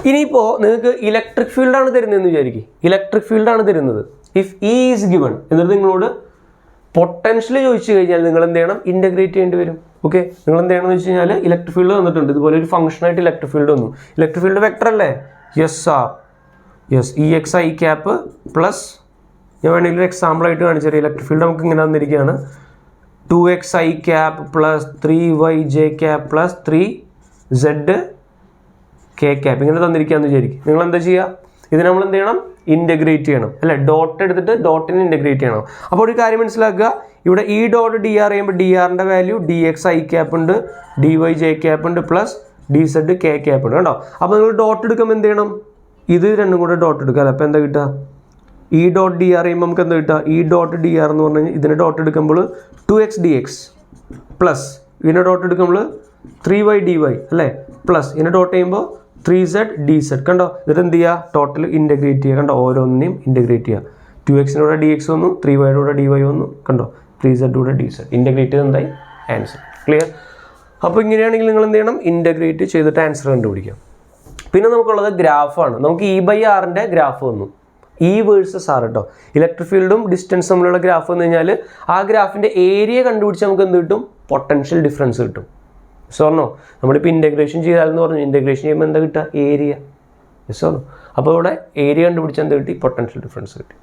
A: ഇനിയിപ്പോൾ നിങ്ങൾക്ക് ഇലക്ട്രിക് ഫീൽഡാണ് തരുന്നതെന്ന് വിചാരിക്കും. ഇലക്ട്രിക് ഫീൽഡാണ് തരുന്നത്. ഇഫ് E ഈസ് ഗിവൺ എന്നിട്ട് നിങ്ങളോട് പൊട്ടൻഷ്യൽ ചോദിച്ചു കഴിഞ്ഞാൽ നിങ്ങൾ എന്ത് ചെയ്യണം? ഇൻ്റഗ്രേറ്റ് ചെയ്യേണ്ടി വരും. ഓക്കെ, നിങ്ങൾ എന്ത് ചെയ്യണമെന്ന് വെച്ച് കഴിഞ്ഞാൽ ഇലക്ട്രിക് ഫീൽഡ് തന്നിട്ടുണ്ട്. ഇതുപോലെ ഒരു ഫംഗ്ഷനായിട്ട് ഇലക്ട്രിക് ഫീൽഡ് വന്നു. ഇലക്ട്രിക് ഫീൽഡ് വെക്ടർ അല്ലേ? Yes sir. Yes, EXi cap plus, ഞാൻ വേണമെങ്കിൽ ഒരു എക്സാമ്പിളായിട്ട് കാണിച്ചത്. ഇലക്ട്രിക് ഫീൽഡ് നമുക്ക് ഇങ്ങനെ തന്നിരിക്കുകയാണ്. 2xi cap + 3yj cap + 3zk cap ഇങ്ങനെ തന്നിരിക്കുകയെന്ന് വിചാരിക്കും. നിങ്ങൾ എന്താ ചെയ്യുക? ഇത് നമ്മൾ എന്ത് ചെയ്യണം? ഇൻ്റഗ്രേറ്റ് ചെയ്യണം അല്ലേ? ഡോട്ട് എടുത്തിട്ട് ഡോട്ടിനെ ഇൻ്റഗ്രേറ്റ് ചെയ്യണം. അപ്പോൾ ഒരു കാര്യം മനസ്സിലാക്കുക. ഇവിടെ ഈ ഡോട്ട് dr ചെയ്യുമ്പോൾ drൻ്റെ വാല്യൂ dxi ക്യാപ്പ് ഉണ്ട്, dyj ക്യാപ്പ് ഉണ്ട്, പ്ലസ് dzk ക്യാപ്പ് ഉണ്ട്. കേട്ടോ? അപ്പോൾ നിങ്ങൾ ഡോട്ട് എടുക്കുമ്പോൾ എന്ത് ചെയ്യണം? ഇത് രണ്ടും കൂടെ ഡോട്ട് എടുക്കുക അല്ലേ? അപ്പോൾ എന്താ കിട്ടുക? E.dr ചെയ്യുമ്പോൾ നമുക്ക് എന്താ കിട്ടുക? E.dr എന്ന് പറഞ്ഞു കഴിഞ്ഞാൽ ഇതിനെ ഡോട്ട് എടുക്കുമ്പോൾ 2x dx പ്ലസ് ഇതിനെ ഡോട്ട് എടുക്കുമ്പോൾ 3y dy അല്ലേ? പ്ലസ് ഇതിനെ ഡോട്ട് ചെയ്യുമ്പോൾ 3z dz. കണ്ടോ? എന്നിട്ട് എന്ത് ചെയ്യുക? ടോട്ടൽ ഇൻ്റഗ്രേറ്റ് ചെയ്യുക. കണ്ടോ? ഓരോന്നിനെയും ഇൻ്റഗ്രേറ്റ് ചെയ്യുക. 2x കൂടെ dx വന്നു, 3y കൂടെ dy വന്നു. കണ്ടോ? 3z കൂടെ dz. ഇൻ്റഗ്രേറ്റ് ചെയ്ത് എന്തായി? ആൻസർ. ക്ലിയർ? അപ്പോൾ ഇങ്ങനെയാണെങ്കിൽ നിങ്ങൾ എന്ത് ചെയ്യണം? ഇൻ്റഗ്രേറ്റ് ചെയ്തിട്ട് ആൻസർ കണ്ടുപിടിക്കാം. പിന്നെ നമുക്കുള്ളത് ഗ്രാഫാണ്. നമുക്ക് E/Rൻ്റെ ഗ്രാഫ് വന്നു. E വേഴ്സസ് R കേട്ടോ. ഇലക്ട്രിക് ഫീൽഡും ഡിസ്റ്റൻസ് തമ്മിലുള്ള ഗ്രാഫ് എന്ന് കഴിഞ്ഞാൽ ആ ഗ്രാഫിൻ്റെ ഏരിയ കണ്ടുപിടിച്ച് നമുക്ക് എന്ത് കിട്ടും? പൊട്ടൻഷ്യൽ ഡിഫറൻസ് കിട്ടും. സോർണോ നമ്മളിപ്പോൾ ഇൻറ്റഗ്രേഷൻ ചെയ്താലെന്ന് പറഞ്ഞു, ഇൻറ്റഗ്രേഷൻ ചെയ്യുമ്പോൾ എന്താ കിട്ടുക? ഏരിയ. സോർണോ അപ്പോൾ ഇവിടെ ഏരിയ കണ്ടുപിടിച്ചാൽ എന്ത് കിട്ടി? പൊട്ടൻഷ്യൽ ഡിഫറൻസ് കിട്ടി.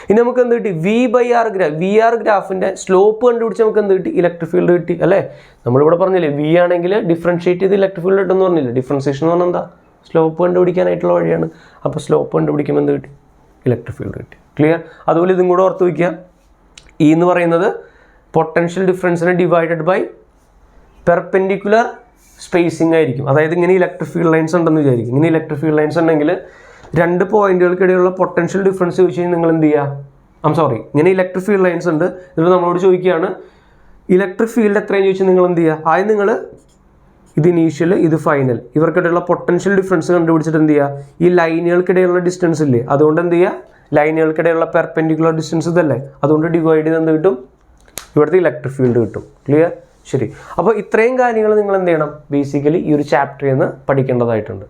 A: ഇനി നമുക്ക് എന്ത് കിട്ടി? VR graph. VR ഗ്രാഫിൻ്റെ സ്ലോപ്പ് കണ്ടുപിടിച്ച് നമുക്ക് എന്ത് കിട്ടി? ഇലക്ട്രിക് ഫീൽഡ് കിട്ടി അല്ലേ? നമ്മളിവിടെ പറഞ്ഞില്ലേ V ആണെങ്കിൽ ഡിഫറൻഷ്യേറ്റ് ചെയ്ത് ഇലക്ട്രിക് ഫീൽഡ് കിട്ടുമെന്ന് പറഞ്ഞില്ലേ? ഡിഫറൻസിയേഷൻ എന്ന് പറഞ്ഞാൽ എന്താ? സ്ലോപ്പ് കണ്ടുപിടിക്കാനായിട്ടുള്ള വഴിയാണ്. അപ്പോൾ സ്ലോപ്പ് കണ്ടുപിടിക്കുമ്പോൾ എന്ത് കിട്ടി? ഇലക്ട്രിക് ഫീൽഡ് കിട്ടി. ക്ലിയർ? അതുപോലെ ഇതും കൂടെ ഓർത്ത് വയ്ക്കുക. E എന്ന് പറയുന്നത് പൊട്ടൻഷ്യൽ ഡിഫറൻസിനെ ഡിവൈഡഡ് ബൈ പെർപെൻഡിക്കുലർ സ്പേസിംഗ് ആയിരിക്കും. അതായത് ഇങ്ങനെ ഇലക്ട്രിക് ഫീൽഡ് ലൈൻസ് ഉണ്ടെന്ന് വിചാരിക്കും. ഇങ്ങനെ ഇലക്ട്രിക് ഫീൽഡ് ലൈൻസ് ഉണ്ടെങ്കിൽ രണ്ട് പോയിന്റുകൾക്കിടയിലുള്ള പൊട്ടൻഷ്യൽ ഡിഫറൻസ് ചോദിച്ചു കഴിഞ്ഞാൽ നിങ്ങൾ എന്ത് ചെയ്യുക? ഇങ്ങനെ ഇലക്ട്രിക് ഫീൽഡ് ലൈൻസ് ഉണ്ട്. ഇതിൽ നമ്മളോട് ചോദിക്കുകയാണ് ഇലക്ട്രിക് ഫീൽഡ് എത്രയും ചോദിച്ചാൽ നിങ്ങൾ എന്ത് ചെയ്യുക? ആദ്യം നിങ്ങൾ ഇത് ഇനീഷ്യൽ, ഇത് ഫൈനൽ, ഇവർക്കിടയിലുള്ള പൊട്ടൻഷ്യൽ ഡിഫറൻസ് കണ്ടുപിടിച്ചിട്ട് എന്ത് ചെയ്യുക? ഈ ലൈനുകൾക്കിടയിലുള്ള ഡിസ്റ്റൻസ് ഇല്ലേ, അതുകൊണ്ട് എന്ത് ചെയ്യുക? ലൈനുകൾക്കിടയിലുള്ള പെർപെൻഡിക്കുലർ ഡിസ്റ്റൻസ് ഇതല്ലേ, അതുകൊണ്ട് ഡിവൈഡ് ചെയ്ത് എന്ത് കിട്ടും? ഇവിടുത്തെ ഇലക്ട്രിക് ഫീൽഡ് കിട്ടും. ക്ലിയർ? ശരി. അപ്പോൾ ഇത്രയും കാര്യങ്ങൾ നിങ്ങൾ എന്ത് ചെയ്യണം? ബേസിക്കലി ഈ ഒരു ചാപ്റ്ററിൽ നിന്ന് പഠിക്കേണ്ടതായിട്ടുണ്ട്.